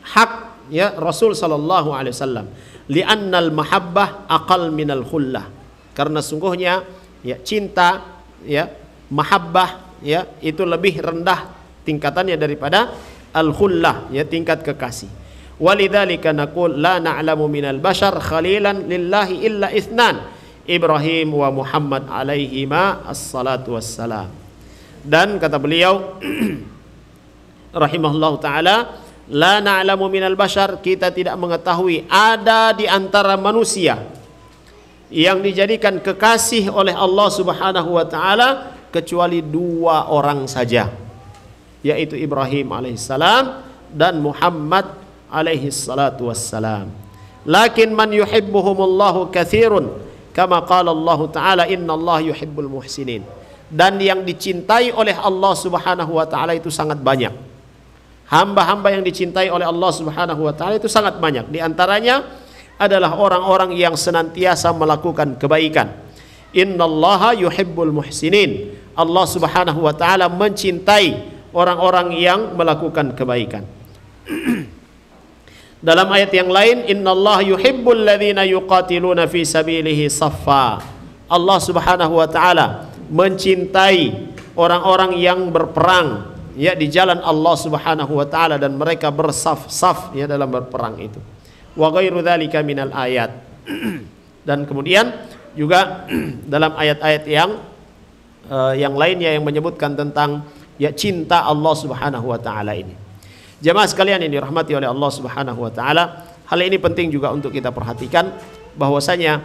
hak ya Rasul sallallahu alaihi wasallam, li'annal mahabbah aqal minal khullah, karena sungguhnya ya cinta ya mahabbah ya itu lebih rendah tingkatannya daripada al khullah, ya tingkat kekasih. Walidzalika naqul la na'lamu minal bashar khalilan lillahi illa itsnan, Ibrahim wa Muhammad alaihima assalatu wassalam. Dan kata beliau rahimahullahu taala, la na'lamu minal bashar, kita tidak mengetahui ada di antara manusia yang dijadikan kekasih oleh Allah Subhanahu wa taala kecuali 2 orang saja, yaitu Ibrahim alaihissalam dan Muhammad alaihissalatu wassalam. Lakin man yuhibbuhumullahu katsirun kama qala Allah taala innallaha yuhibbul muhsinin. Dan yang dicintai oleh Allah Subhanahu wa taala itu sangat banyak. Hamba-hamba yang dicintai oleh Allah Subhanahu wa taala itu sangat banyak. Di antaranya adalah orang-orang yang senantiasa melakukan kebaikan. Innallaha yuhibbul muhsinin. Allah Subhanahu wa taala mencintai orang-orang yang melakukan kebaikan. Dalam ayat yang lain, innallaha yuhibbul ladzina yuqatiluna fi sabilihi saffa. Allah Subhanahu wa taala mencintai orang-orang yang berperang ya di jalan Allah Subhanahu wa taala dan mereka bersaf-saf ya dalam berperang itu. Wa ghairu dzalika minal ayat. Dan kemudian juga dalam ayat-ayat yang lainnya yang menyebutkan tentang ya cinta Allah Subhanahu wa taala ini. Jemaah sekalian yang dirahmati oleh Allah Subhanahu wa taala, hal ini penting juga untuk kita perhatikan bahwasanya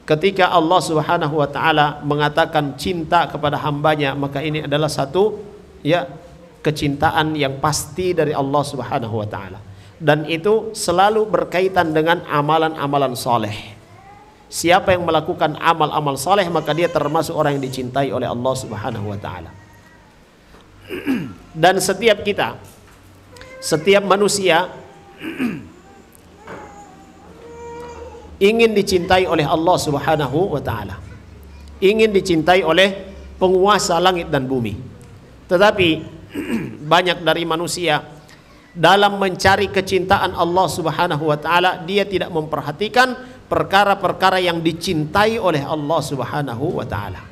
ketika Allah Subhanahu wa taala mengatakan cinta kepada hambanya, maka ini adalah satu ya kecintaan yang pasti dari Allah Subhanahu wa taala. Dan itu selalu berkaitan dengan amalan-amalan soleh. Siapa yang melakukan amal-amal soleh, maka dia termasuk orang yang dicintai oleh Allah Subhanahu wa taala. Dan setiap kita, setiap manusia ingin dicintai oleh Allah Subhanahu wa taala. Ingin dicintai oleh penguasa langit dan bumi. Tetapi banyak dari manusia dalam mencari kecintaan Allah Subhanahu wa taala, dia tidak memperhatikan perkara-perkara yang dicintai oleh Allah Subhanahu wa taala.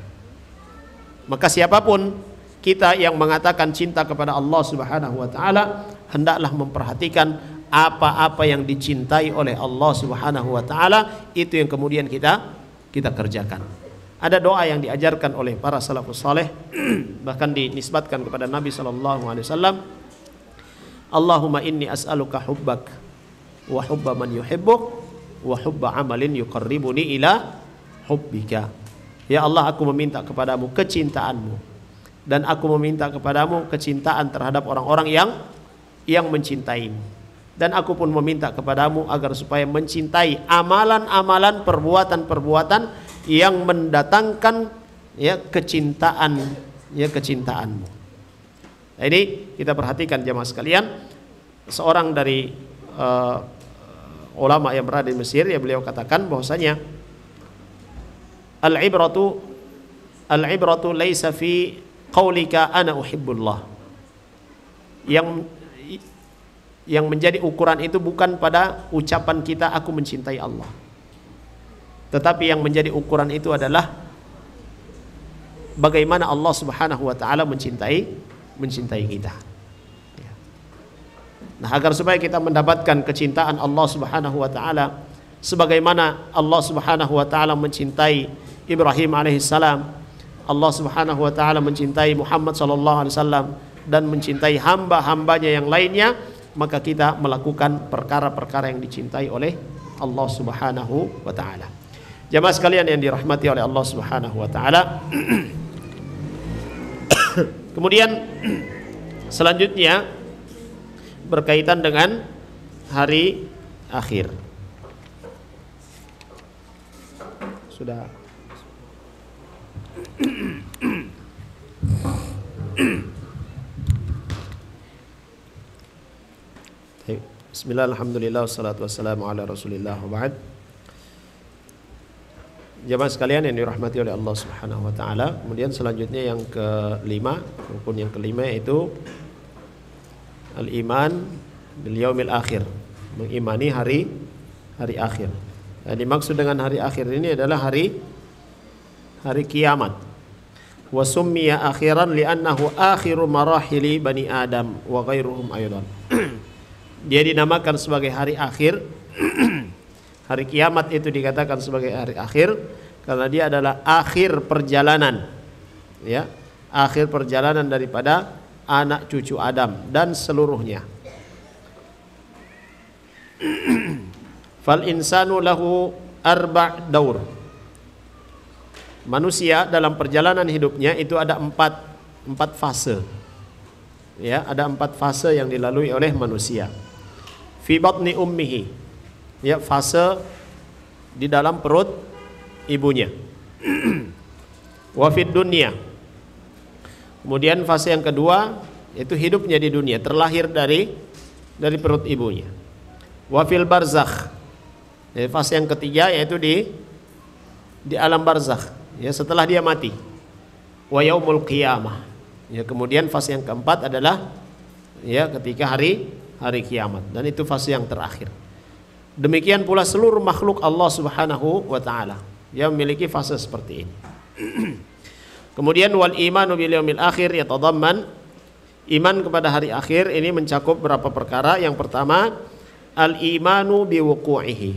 Maka siapapun kita yang mengatakan cinta kepada Allah Subhanahu wa taala, hendaklah memperhatikan apa-apa yang dicintai oleh Allah Subhanahu wa taala, itu yang kemudian kita kerjakan. Ada doa yang diajarkan oleh para salafus saleh bahkan dinisbatkan kepada Nabi sallallahu alaihi wasallam, Allahumma inni as'aluka hubbak wa hubba man yuhibbuk wa hubba amalin yuqarribuni ila hubbika. Ya Allah, aku meminta kepadamu kecintaanmu dan aku meminta kepadamu kecintaan terhadap orang-orang yang mencintaimu. Dan aku pun meminta kepadamu agar supaya mencintai amalan-amalan, perbuatan-perbuatan yang mendatangkan ya kecintaanmu. Nah, ini kita perhatikan jemaah sekalian. Seorang dari ulama yang berada di Mesir, ya beliau katakan bahwasanya al-ibratu laisa fi qaulika ana uhibbullah. Yang menjadi ukuran itu bukan pada ucapan kita aku mencintai Allah, tetapi yang menjadi ukuran itu adalah bagaimana Allah Subhanahu wa taala mencintai kita. Nah, agar supaya kita mendapatkan kecintaan Allah Subhanahu wa taala sebagaimana Allah Subhanahu wa taala mencintai Ibrahim alaihissalam, Allah Subhanahu wa taala mencintai Muhammad sallallahu alaihi wasallam dan mencintai hamba-hambanya yang lainnya, maka kita melakukan perkara-perkara yang dicintai oleh Allah Subhanahu wa taala. Jamaah sekalian yang dirahmati oleh Allah Subhanahu wa taala. Kemudian selanjutnya berkaitan dengan hari akhir. Sudah. Bismillah, alhamdulillah, wassalatu wassalamu ala rasulillah wa ba'd. Jemaah sekalian yang dirahmati oleh Allah Subhanahu wa taala. Kemudian selanjutnya yang kelima, rukun yang kelima yaitu al-iman bil yaumil akhir, mengimani hari akhir. Yang dimaksud dengan hari akhir ini adalah hari kiamat. Wa summiya akhiran li'annahu akhiru marahili bani Adam wa ghairuhum aydan. Dia dinamakan sebagai hari akhir. Hari kiamat itu dikatakan sebagai hari akhir karena dia adalah akhir perjalanan, ya, akhir perjalanan daripada anak cucu Adam dan seluruhnya. Fal insanu lahu arba' daur. Manusia dalam perjalanan hidupnya itu ada empat fase. Ya, ada 4 fase yang dilalui oleh manusia. Fi batni ummihi. Ya, fase di dalam perut ibunya. Wa fid dunya. Kemudian fase yang kedua itu hidupnya di dunia, terlahir dari perut ibunya. Wa fil barzakh. Ya, fase yang ketiga yaitu di alam barzakh, ya, setelah dia mati. Wa yaumul qiyamah. Ya, kemudian fase yang keempat adalah ya ketika hari kiamat, dan itu fase yang terakhir. Demikian pula seluruh makhluk Allah Subhanahu wa taala yang memiliki fase seperti ini. Kemudian wal imanu bil yaumil akhir yatadamman, iman kepada hari akhir ini mencakup beberapa perkara. Yang pertama, al imanu bi wuqu'ihi,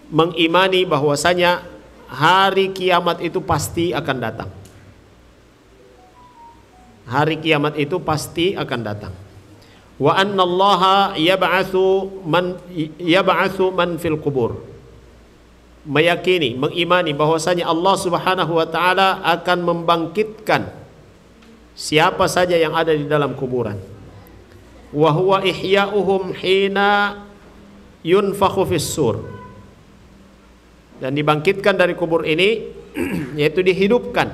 mengimani bahwasanya hari kiamat itu pasti akan datang. Hari kiamat itu pasti akan datang. Wa annallaha yab'atsu man fil qubur, meyakini, mengimani bahwasanya Allah Subhanahu wa taala akan membangkitkan siapa saja yang ada di dalam kuburan. Wa huwa ihya'uhum hina yunfakhu fis sur, dan dibangkitkan dari kubur ini yaitu dihidupkan,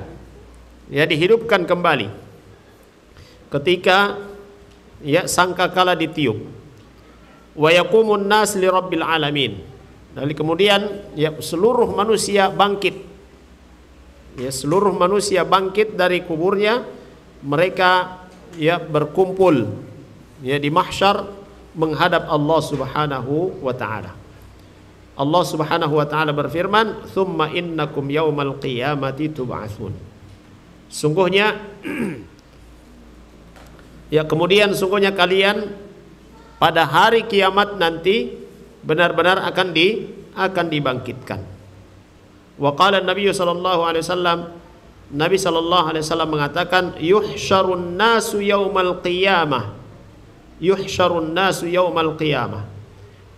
ya, dihidupkan kembali ketika ya sangkakala ditiup. Wa yaqumun nas li rabbil alamin, dan kemudian ya seluruh manusia bangkit, ya seluruh manusia bangkit dari kuburnya, mereka ya berkumpul ya di mahsyar menghadap Allah Subhanahu wa taala. Allah Subhanahu wa taala berfirman, "Tsumma innakum yaumal qiyamati tub'atsun." Sungguhnya ya kemudian sungguhnya kalian pada hari kiamat nanti benar-benar akan dibangkitkan. Wa qala Nabi sallallahu alaihi wasallam, Nabi sallallahu alaihi wasallam mengatakan, yuhsyarun nasu yaumal qiyamah. Yuhsyarun nasu yaumal qiyamah.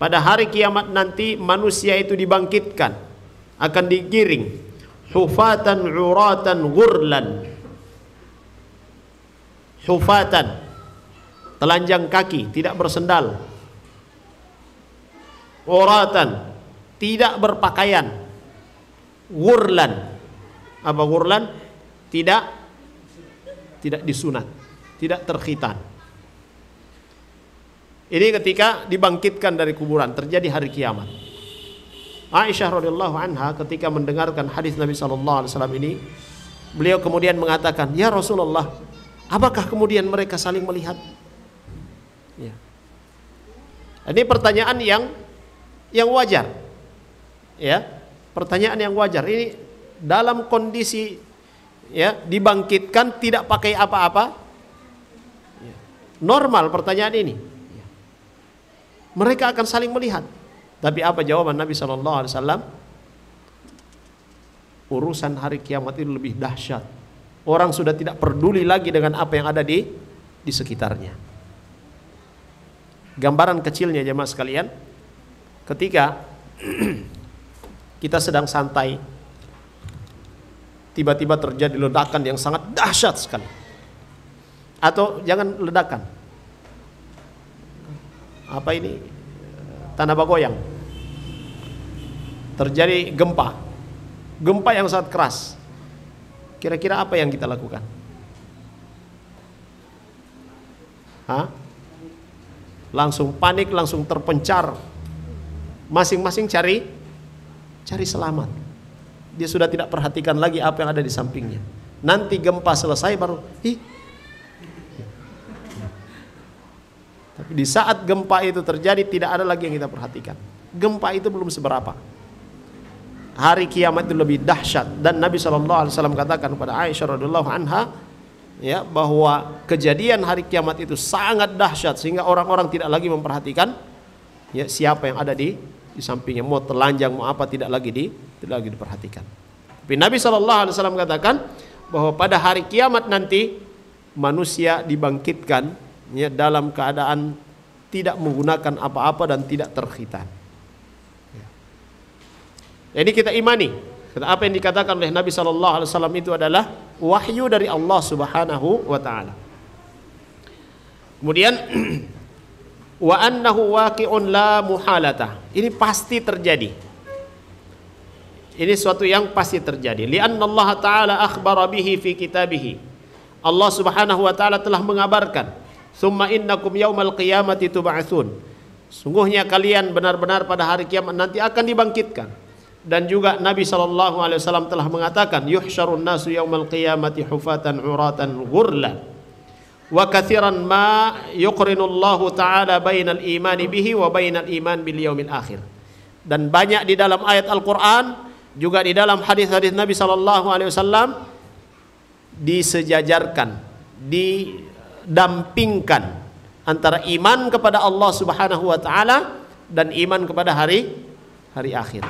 Pada hari kiamat nanti manusia itu dibangkitkan, akan digiring hufatan uratan ghurlan. Hufatan, telanjang kaki, tidak bersendal. Uratan, tidak berpakaian. Ghurlan, apa ghurlan? Tidak disunat, tidak terkhitan. Ini ketika dibangkitkan dari kuburan, terjadi hari kiamat. Aisyah radhiyallahu anha ketika mendengarkan hadis Nabi sallallahu alaihi wasallam ini, beliau kemudian mengatakan, "Ya Rasulullah, apakah kemudian mereka saling melihat?" Ya. Ini pertanyaan yang wajar. Ya, pertanyaan yang wajar. Ini dalam kondisi ya dibangkitkan tidak pakai apa-apa. Ya. Normal pertanyaan ini. Ya. Mereka akan saling melihat. Tapi apa jawaban Nabi sallallahu alaihi wasallam? Urusan hari kiamat itu lebih dahsyat. Orang sudah tidak peduli lagi dengan apa yang ada di sekitarnya. Gambaran kecilnya jemaah sekalian, ketika kita sedang santai, tiba-tiba terjadi ledakan yang sangat dahsyat sekali. Atau jangan ledakan, apa ini, tanah bergoyang, terjadi gempa yang sangat keras. Kira-kira apa yang kita lakukan? Langsung panik, langsung terpencar, masing-masing cari selamat. Dia sudah tidak perhatikan lagi apa yang ada di sampingnya. Nanti gempa selesai baru tapi di saat gempa itu terjadi tidak ada lagi yang kita perhatikan. Gempa itu belum seberapa. Hari kiamat itu lebih dahsyat, dan Nabi SAW katakan kepada Aisyah radhiyallahu anha ya bahwa kejadian hari kiamat itu sangat dahsyat sehingga orang-orang tidak lagi memperhatikan ya siapa yang ada di sampingnya, mau telanjang mau apa tidak lagi diperhatikan. Tapi Nabi SAW katakan bahwa pada hari kiamat nanti manusia dibangkitkan ya dalam keadaan tidak menggunakan apa-apa dan tidak terkhitan. Ini kita imani. Apa yang dikatakan oleh Nabi SAW itu adalah wahyu dari Allah Subhanahu wa Ta'ala. Kemudian wa annahu waqi'un la muhalatah. Ini pasti terjadi. Ini suatu yang pasti terjadi. Li'anna Allah Ta'ala akhbara bihi fi kitabihi. Allah Subhanahu wa Ta'ala telah mengabarkan, "Tsumma innakum yaumal qiyamati tub'atsun." Sungguhnya kalian benar-benar pada hari kiamat nanti akan dibangkitkan. Dan juga Nabi SAW telah mengatakan, "Yuhsyarun nasu yaumal qiyamati hufatan uratan ghurla." Wa katsiran ma yuqrinullahu ta'ala bainal imani bihi wa bainal iman bil yaumil akhir. Dan banyak di dalam ayat Al-Qur'an, juga di dalam hadis-hadis Nabi SAW disejajarkan, didampingkan antara iman kepada Allah Subhanahu wa Ta'ala dan iman kepada hari akhir.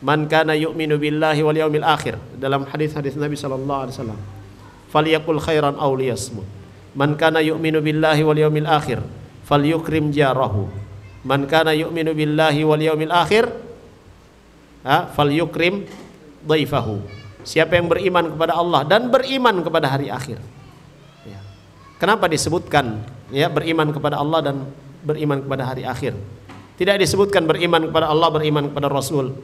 Man kana yu'minu billahi wal yaumil akhir, dalam hadis-hadis Nabi sallallahu alaihi wasallam, falyaqul khairan aw liyasmut. Man kana yu'minu billahi wal yaumil akhir falyukrim jarahu. Man kana yu'minu billahi wal yaumil akhir falyukrim dhaifahu. Siapa yang beriman kepada Allah dan beriman kepada hari akhir. Ya. Kenapa disebutkan ya beriman kepada Allah dan beriman kepada hari akhir? Tidak disebutkan beriman kepada Allah, beriman kepada Rasul,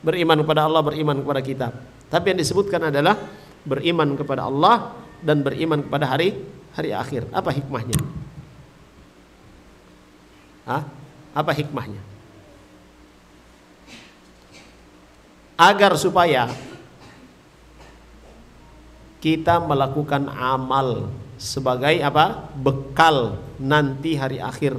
beriman kepada Allah, beriman kepada kitab. Tapi yang disebutkan adalah beriman kepada Allah dan beriman kepada hari akhir. Apa hikmahnya? Apa hikmahnya? Agar supaya kita melakukan amal sebagai apa? Bekal nanti hari akhir.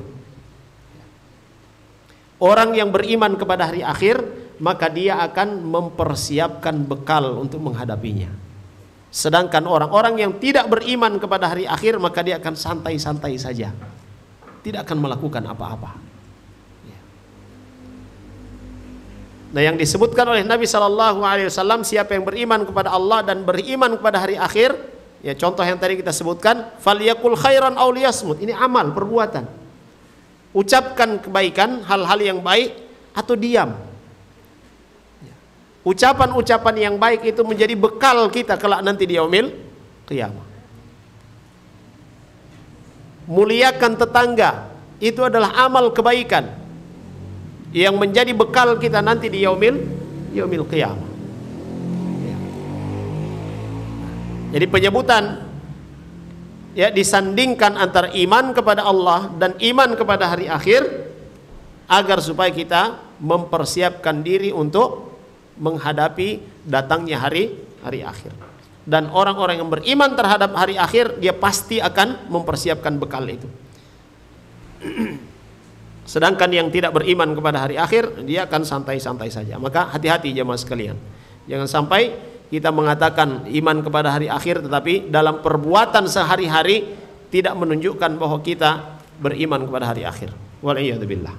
Orang yang beriman kepada hari akhir, maka dia akan mempersiapkan bekal untuk menghadapinya. Sedangkan orang-orang yang tidak beriman kepada hari akhir, maka dia akan santai-santai saja, tidak akan melakukan apa-apa. Nah, yang disebutkan oleh Nabi SAW, siapa yang beriman kepada Allah dan beriman kepada hari akhir, ya contoh yang tadi kita sebutkan, falyaqul khairan aw liyasmut. Ini amal, perbuatan. Ucapkan kebaikan, hal-hal yang baik, atau diam. Ucapan-ucapan yang baik itu menjadi bekal kita kelak nanti di yaumil qiyamah. Muliakan tetangga, itu adalah amal kebaikan yang menjadi bekal kita nanti di yaumil qiyamah. Jadi penyebutan ya disandingkan antara iman kepada Allah dan iman kepada hari akhir agar supaya kita mempersiapkan diri untuk menghadapi datangnya hari akhir. Dan orang-orang yang beriman terhadap hari akhir, dia pasti akan mempersiapkan bekal itu. Sedangkan yang tidak beriman kepada hari akhir, dia akan santai-santai saja. Maka hati-hati jemaah sekalian, jangan sampai kita mengatakan iman kepada hari akhir tetapi dalam perbuatan sehari-hari tidak menunjukkan bahwa kita beriman kepada hari akhir. Wal'iyadzubillah.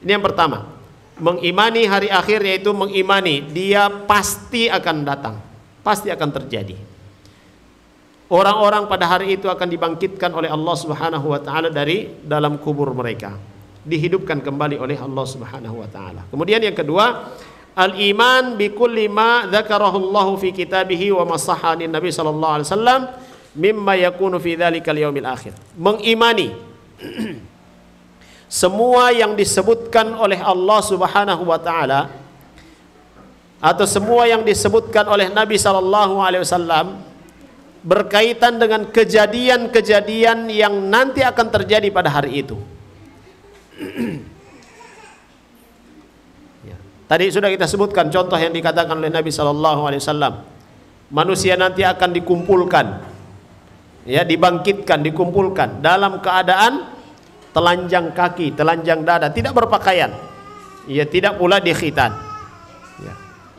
Ini yang pertama. Mengimani hari akhir yaitu mengimani dia pasti akan datang, pasti akan terjadi. Orang-orang pada hari itu akan dibangkitkan oleh Allah Subhanahu wa Ta'ala dari dalam kubur mereka, dihidupkan kembali oleh Allah Subhanahu wa Ta'ala. Kemudian yang kedua, al-iman bi kulli ma dzakarahu Allah fi kitabihi wa masahani Nabi sallallahu alaihi wasallam mimma yakunu fi dzalikal yaumil akhir. Mengimani semua yang disebutkan oleh Allah Subhanahu wa Ta'ala atau semua yang disebutkan oleh Nabi sallallahu alaihi wasallam berkaitan dengan kejadian-kejadian yang nanti akan terjadi pada hari itu. Ya. Tadi sudah kita sebutkan contoh yang dikatakan oleh Nabi sallallahu alaihi wasallam. Manusia nanti akan dikumpulkan, ya, dibangkitkan, dikumpulkan dalam keadaan telanjang kaki, telanjang dada, tidak berpakaian, ya, tidak pula dikhitan. Ya.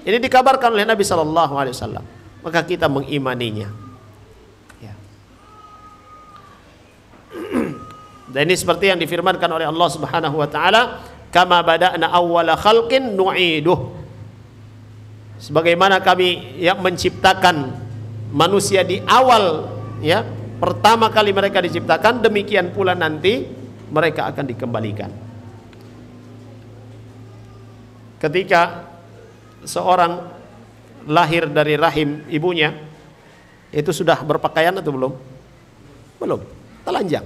Ini dikabarkan oleh Nabi sallallahu alaihi wasallam. Maka kita mengimaninya. Ya. Dan ini seperti yang difirmankan oleh Allah Subhanahu wa Ta'ala, kama bada'na awwala khalqin nu'iduh. Sebagaimana kami yang menciptakan manusia di awal, ya, pertama kali mereka diciptakan, demikian pula nanti mereka akan dikembalikan. Ketika seorang lahir dari rahim ibunya, itu sudah berpakaian atau belum? Belum, telanjang.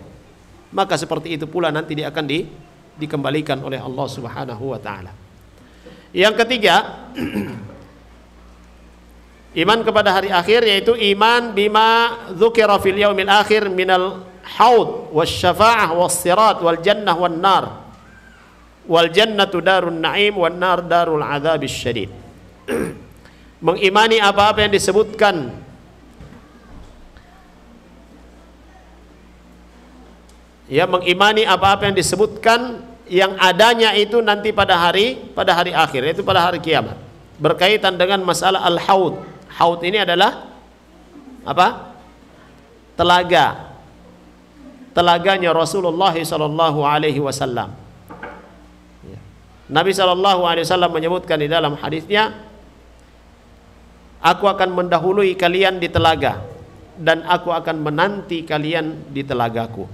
Maka seperti itu pula nanti dia akan dikembalikan oleh Allah Subhanahu wa taala. Yang ketiga, iman kepada hari akhir, yaitu iman bima dzukira fil yaumil akhir minal haud wasyafa'ah wassirat wal jannah wan nar. Wal jannatu darun na'im wan nar darul adzabis syadid. Mengimani apa-apa yang disebutkan mengimani apa-apa yang disebutkan yang adanya itu nanti pada hari akhir, yaitu pada hari kiamat, berkaitan dengan masalah al-haud. Haud ini adalah apa? Telaganya Rasulullah sallallahu alaihi wasallam. Nabi sallallahu alaihi wasallam menyebutkan di dalam hadisnya, aku akan mendahului kalian di telaga dan aku akan menanti kalian di telagaku.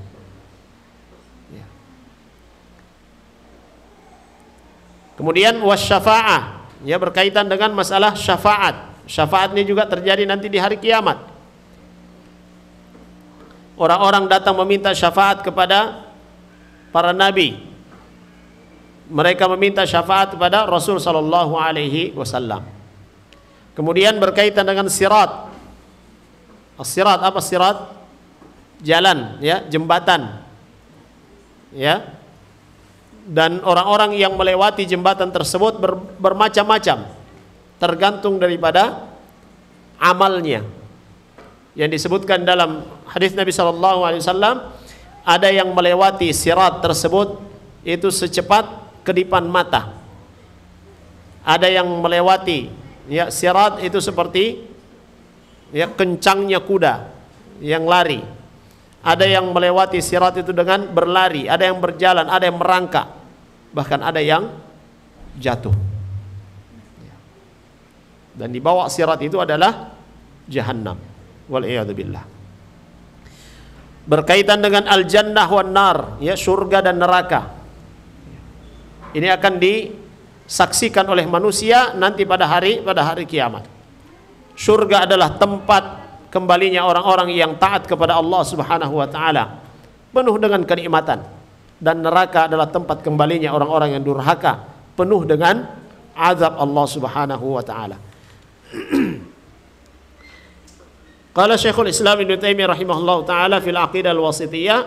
Kemudian wasyafa'ah, berkaitan dengan masalah syafaat. Syafaat ini juga terjadi nanti di hari kiamat. Orang-orang datang meminta syafaat kepada para nabi. Mereka meminta syafaat kepada Rasul sallallahu alaihi wasallam. Kemudian berkaitan dengan sirat. As-sirat, apa sirat? Jalan, jembatan. Dan orang-orang yang melewati jembatan tersebut bermacam-macam, tergantung daripada amalnya. Yang disebutkan dalam hadis Nabi SAW, ada yang melewati sirat tersebut itu secepat kedipan mata. Ada yang melewati sirat itu seperti kencangnya kuda yang lari. Ada yang melewati sirat itu dengan berlari, ada yang berjalan, ada yang merangkak, bahkan ada yang jatuh. Dan di bawah sirat itu adalah jahannam. Wal'iyadzubillah. Berkaitan dengan al-jannah wan nar, surga dan neraka. Ini akan disaksikan oleh manusia nanti pada hari kiamat. Surga adalah tempat kembalinya orang-orang yang taat kepada Allah Subhanahu wa taala, penuh dengan kenikmatan, dan neraka adalah tempat kembalinya orang-orang yang durhaka, penuh dengan azab Allah Subhanahu wa taala. Qala Syekhul Islam Ibnu Taimiyah rahimahullahu taala fil Aqidah al-Wasithiyah.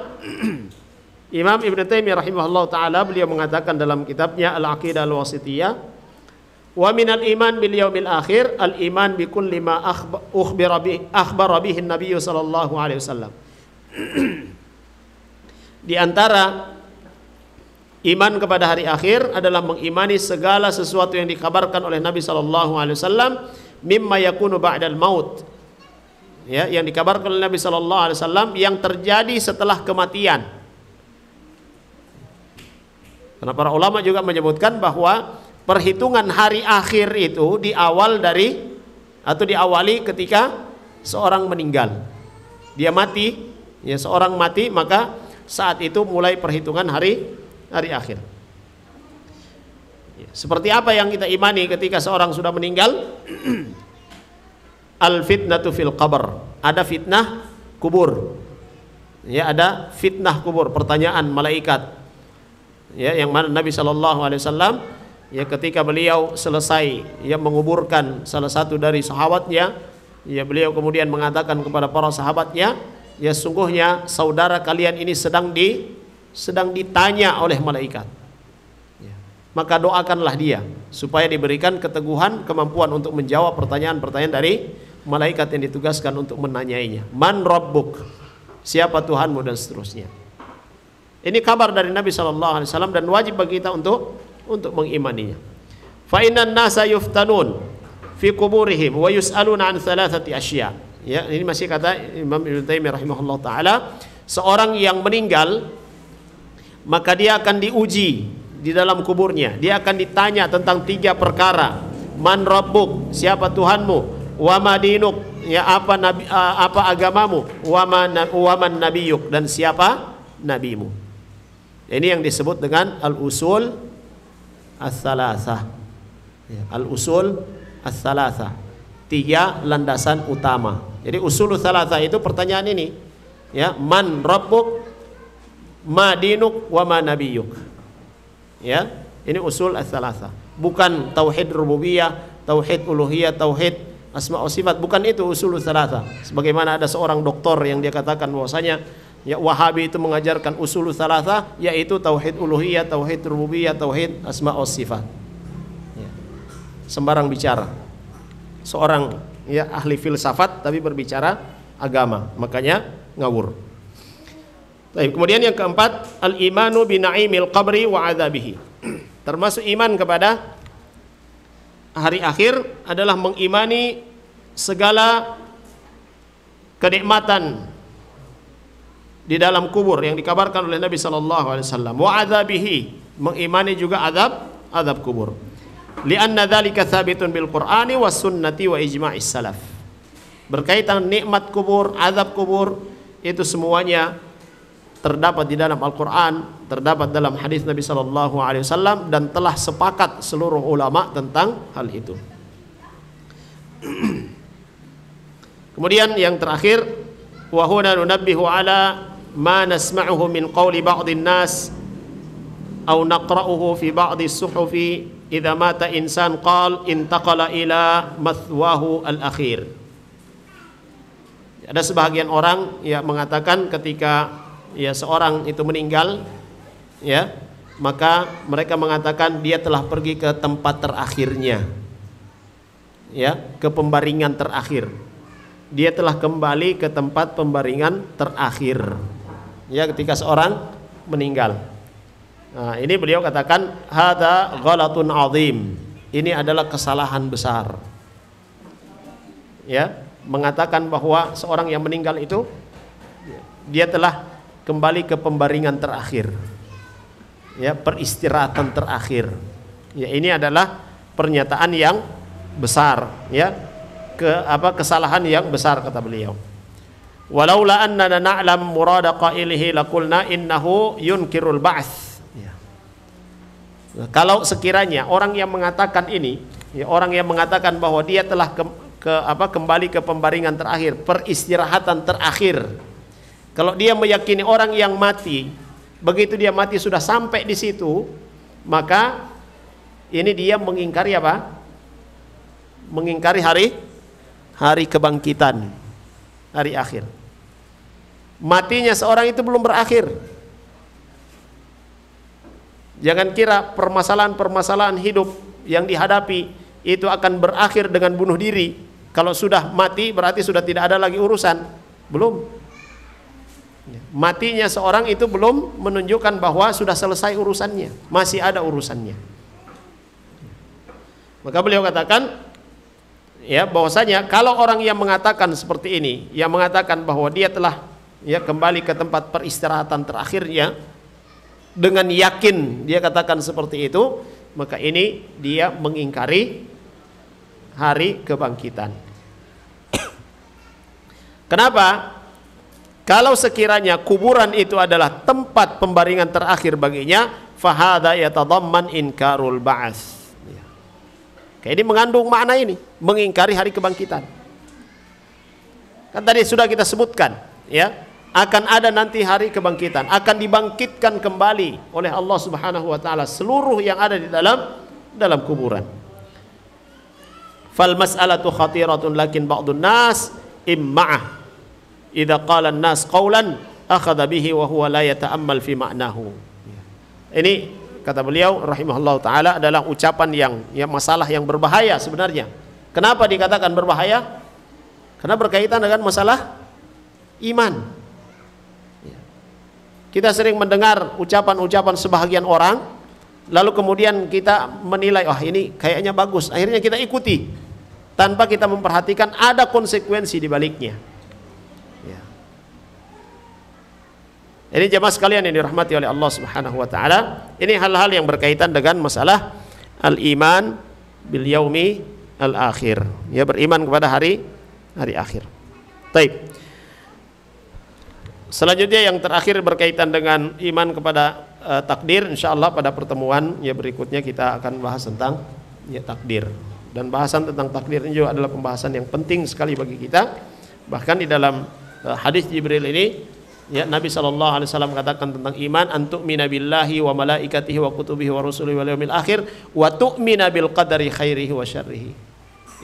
Imam Ibnu Taimiyah rahimahullahu taala beliau mengatakan dalam kitabnya Al-Aqidah al-Wasithiyah, wa minal iman bil yaumil akhir al iman bi kulli ma akhbara bihi Nabi sallallahu alaihi wasallam. Di antara iman kepada hari akhir adalah mengimani segala sesuatu yang dikabarkan oleh Nabi sallallahu alaihi wasallam mimma yakunu ba'dal maut. Yang dikabarkan oleh Nabi sallallahu alaihi wasallam yang terjadi setelah kematian. Karena para ulama juga menyebutkan bahwa perhitungan hari akhir itu diawali ketika seorang meninggal. Dia mati, seorang mati, maka saat itu mulai perhitungan hari akhir. Seperti apa yang kita imani ketika seorang sudah meninggal? Al-fitnatu fil qabr. Ada fitnah kubur. Ada fitnah kubur, pertanyaan malaikat. Yang mana Nabi sallallahu alaihi wasallam ketika beliau selesai menguburkan salah satu dari sahabatnya, beliau kemudian mengatakan kepada para sahabatnya, sungguhnya saudara kalian ini sedang ditanya oleh malaikat. Maka doakanlah dia supaya diberikan keteguhan, kemampuan untuk menjawab pertanyaan-pertanyaan dari malaikat yang ditugaskan untuk menanyainya. Man rabbuk? Siapa Tuhanmu, dan seterusnya. Ini kabar dari Nabi sallallahu alaihi wasallam dan wajib bagi kita untuk mengimaninya. Fa innan nasa yuftanun fi kuburihim wa yus'aluna an thalathati asya. Ini masih kata Imam Ibnu Taimiyah rahimahullah taala, seorang yang meninggal maka dia akan diuji di dalam kuburnya. Dia akan ditanya tentang 3 perkara. Man rabbuk? Siapa Tuhanmu? Wa ma dinuk? ya apa agamamu, waman nabiyuk, dan siapa nabimu. Ini yang disebut dengan al-usul ats-tsalatsah. Al-usul ats-tsalatsah, 3 landasan utama. Jadi usul ats-tsalatsah itu pertanyaan ini, ya, man rabbuk, ma dinuk, wa ma nabiyuk. Ya, ini usul ats-tsalatsah. Bukan tauhid rububiyah, tauhid uluhiyah, tauhid asma wa sifat, bukan itu usul ats-tsalatsah. Sebagaimana ada seorang doktor yang dia katakan bahwasanya ya Wahabi itu mengajarkan usul ats-tsalatsah, yaitu tauhid uluhiyah, tauhid rububiyah, tauhid asma wa sifat. Ya. Sembarang bicara. Seorang ya ahli filsafat tapi berbicara agama, makanya ngawur. Baik, kemudian yang keempat, al-imanu bi na'imil qabri wa adzabihi. Termasuk iman kepada hari akhir adalah mengimani segala kenikmatan di dalam kubur yang dikabarkan oleh Nabi sallallahu alaihi wasallam, wa adzabihi, mengimani juga azab kubur. Li'anna dzalika tsabitun bil Qur'ani was sunnati wa ijma'is salaf. Berkaitan nikmat kubur, azab kubur, itu semuanya terdapat di dalam Al-Quran, terdapat dalam hadis Nabi sallallahu alaihi wasallam, dan telah sepakat seluruh ulama tentang hal itu. Kemudian yang terakhir, wa huna nunabbihu ala ma nasma'uhu min qawli ba'dhin nas aw naqra'uhu fi ba'dhi suhufi idza mata insan qala intaqala ila mathwahu al-akhir. Ada sebahagian orang yang mengatakan ketika ya seorang itu meninggal, ya, maka mereka mengatakan dia telah pergi ke tempat terakhirnya, ya, ke pembaringan terakhir. Dia telah kembali ke tempat pembaringan terakhir, ya, ketika seorang meninggal. Nah, ini beliau katakan hadza ghalatun azim. Ini adalah kesalahan besar. Ya, mengatakan bahwa seorang yang meninggal itu dia telah kembali ke pembaringan terakhir, ya, peristirahatan terakhir. Ya, ini adalah pernyataan yang besar, ya, kesalahan yang besar, kata beliau. Walaula annana na'lam murada qailihi laqulna innahu yunkirul ba'ts. Ya. Nah, kalau sekiranya orang yang mengatakan ini, ya, orang yang mengatakan bahwa dia telah kembali ke pembaringan terakhir, peristirahatan terakhir. Kalau dia meyakini orang yang mati, begitu dia mati sudah sampai di situ, maka ini dia mengingkari apa? Mengingkari hari kebangkitan, hari akhir. Matinya seorang itu belum berakhir. Jangan kira permasalahan-permasalahan hidup yang dihadapi itu akan berakhir dengan bunuh diri. Kalau sudah mati berarti sudah tidak ada lagi urusan. Belum. Matinya seorang itu belum menunjukkan bahwa sudah selesai urusannya, masih ada urusannya. Maka beliau katakan, ya, bahwasanya kalau orang yang mengatakan seperti ini, yang mengatakan bahwa dia telah, ya, kembali ke tempat peristirahatan terakhirnya dengan yakin dia katakan seperti itu, maka ini dia mengingkari hari kebangkitan. Kenapa? Kalau sekiranya kuburan itu adalah tempat pembaringan terakhir baginya, fahada yatadamman inkarul ba'ats. Ini mengandung makna ini, mengingkari hari kebangkitan. Kan tadi sudah kita sebutkan, ya, akan ada nanti hari kebangkitan, akan dibangkitkan kembali oleh Allah Subhanahu wa taala seluruh yang ada di dalam kuburan. Fal mas'alatu khatiratun lakin ba'dun nas imma'ah idza qala an-nas qawlan akhadha bihi wa huwa la yata'ammal fi ma'nahu. Ini kata beliau rahimahullah taala adalah ucapan yang masalah yang berbahaya sebenarnya. Kenapa dikatakan berbahaya? Karena berkaitan dengan masalah iman. Kita sering mendengar ucapan-ucapan sebahagian orang, lalu kemudian kita menilai, wah, ini kayaknya bagus, akhirnya kita ikuti tanpa kita memperhatikan ada konsekuensi di baliknya. Ini jemaah sekalian yang dirahmati oleh Allah Subhanahu wa taala, ini hal-hal yang berkaitan dengan masalah al-iman bil yaumi al-akhir. Ya, beriman kepada hari hari akhir. Baik. Selanjutnya yang terakhir berkaitan dengan iman kepada takdir. Insyaallah pada pertemuan ya berikutnya kita akan bahas tentang ya takdir. Dan bahasan tentang takdir ini juga adalah pembahasan yang penting sekali bagi kita. Bahkan di dalam hadis Jibril ini ya Nabi SAW katakan tentang iman, antu'mina billahi wa malaikatihi wa kutubihi wa rusulihi wal yaumil akhir wa tu'mina bil qadari khairihi wa syarrihi.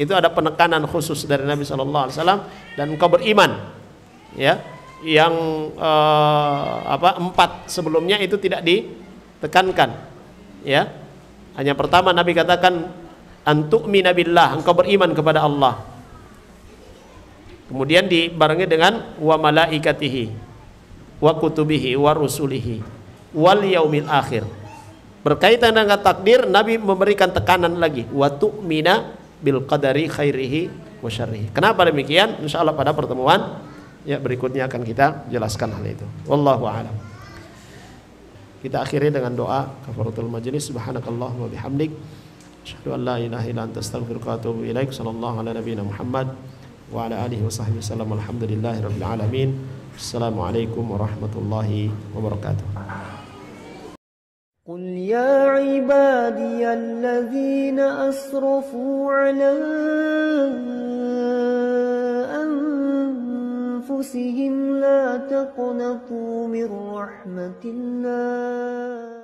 Itu ada penekanan khusus dari Nabi SAW, dan engkau beriman ya yang 4 sebelumnya itu tidak ditekankan ya. Hanya pertama Nabi katakan antu'mina billah, engkau beriman kepada Allah. Kemudian dibarengi dengan wa malaikatihi wa kutubihi wa rusulihi wal yaumil akhir. Berkaitan dengan takdir, Nabi memberikan tekanan lagi, wa tu'mina bil qadari khairihi wa syarrihi. Kenapa demikian? Insyaallah pada pertemuan ya berikutnya akan kita jelaskan hal itu. Wallahu a'lam. Kita akhiri dengan doa kafaratul majlis. Subhanakallahumma bihamdik asyhadu an la ilaha illa anta astaghfiruka wa atubu ilaik. Sallallahu ala nabiyyina Muhammad wa ala alihi wa sahbihi wasallam. Alhamdulillahirabbil alamin. Assalamualaikum warahmatullahi wabarakatuh. قل يا عبادي الذين أسرفوا على أنفسهم لا تقنطوا من رحمة الله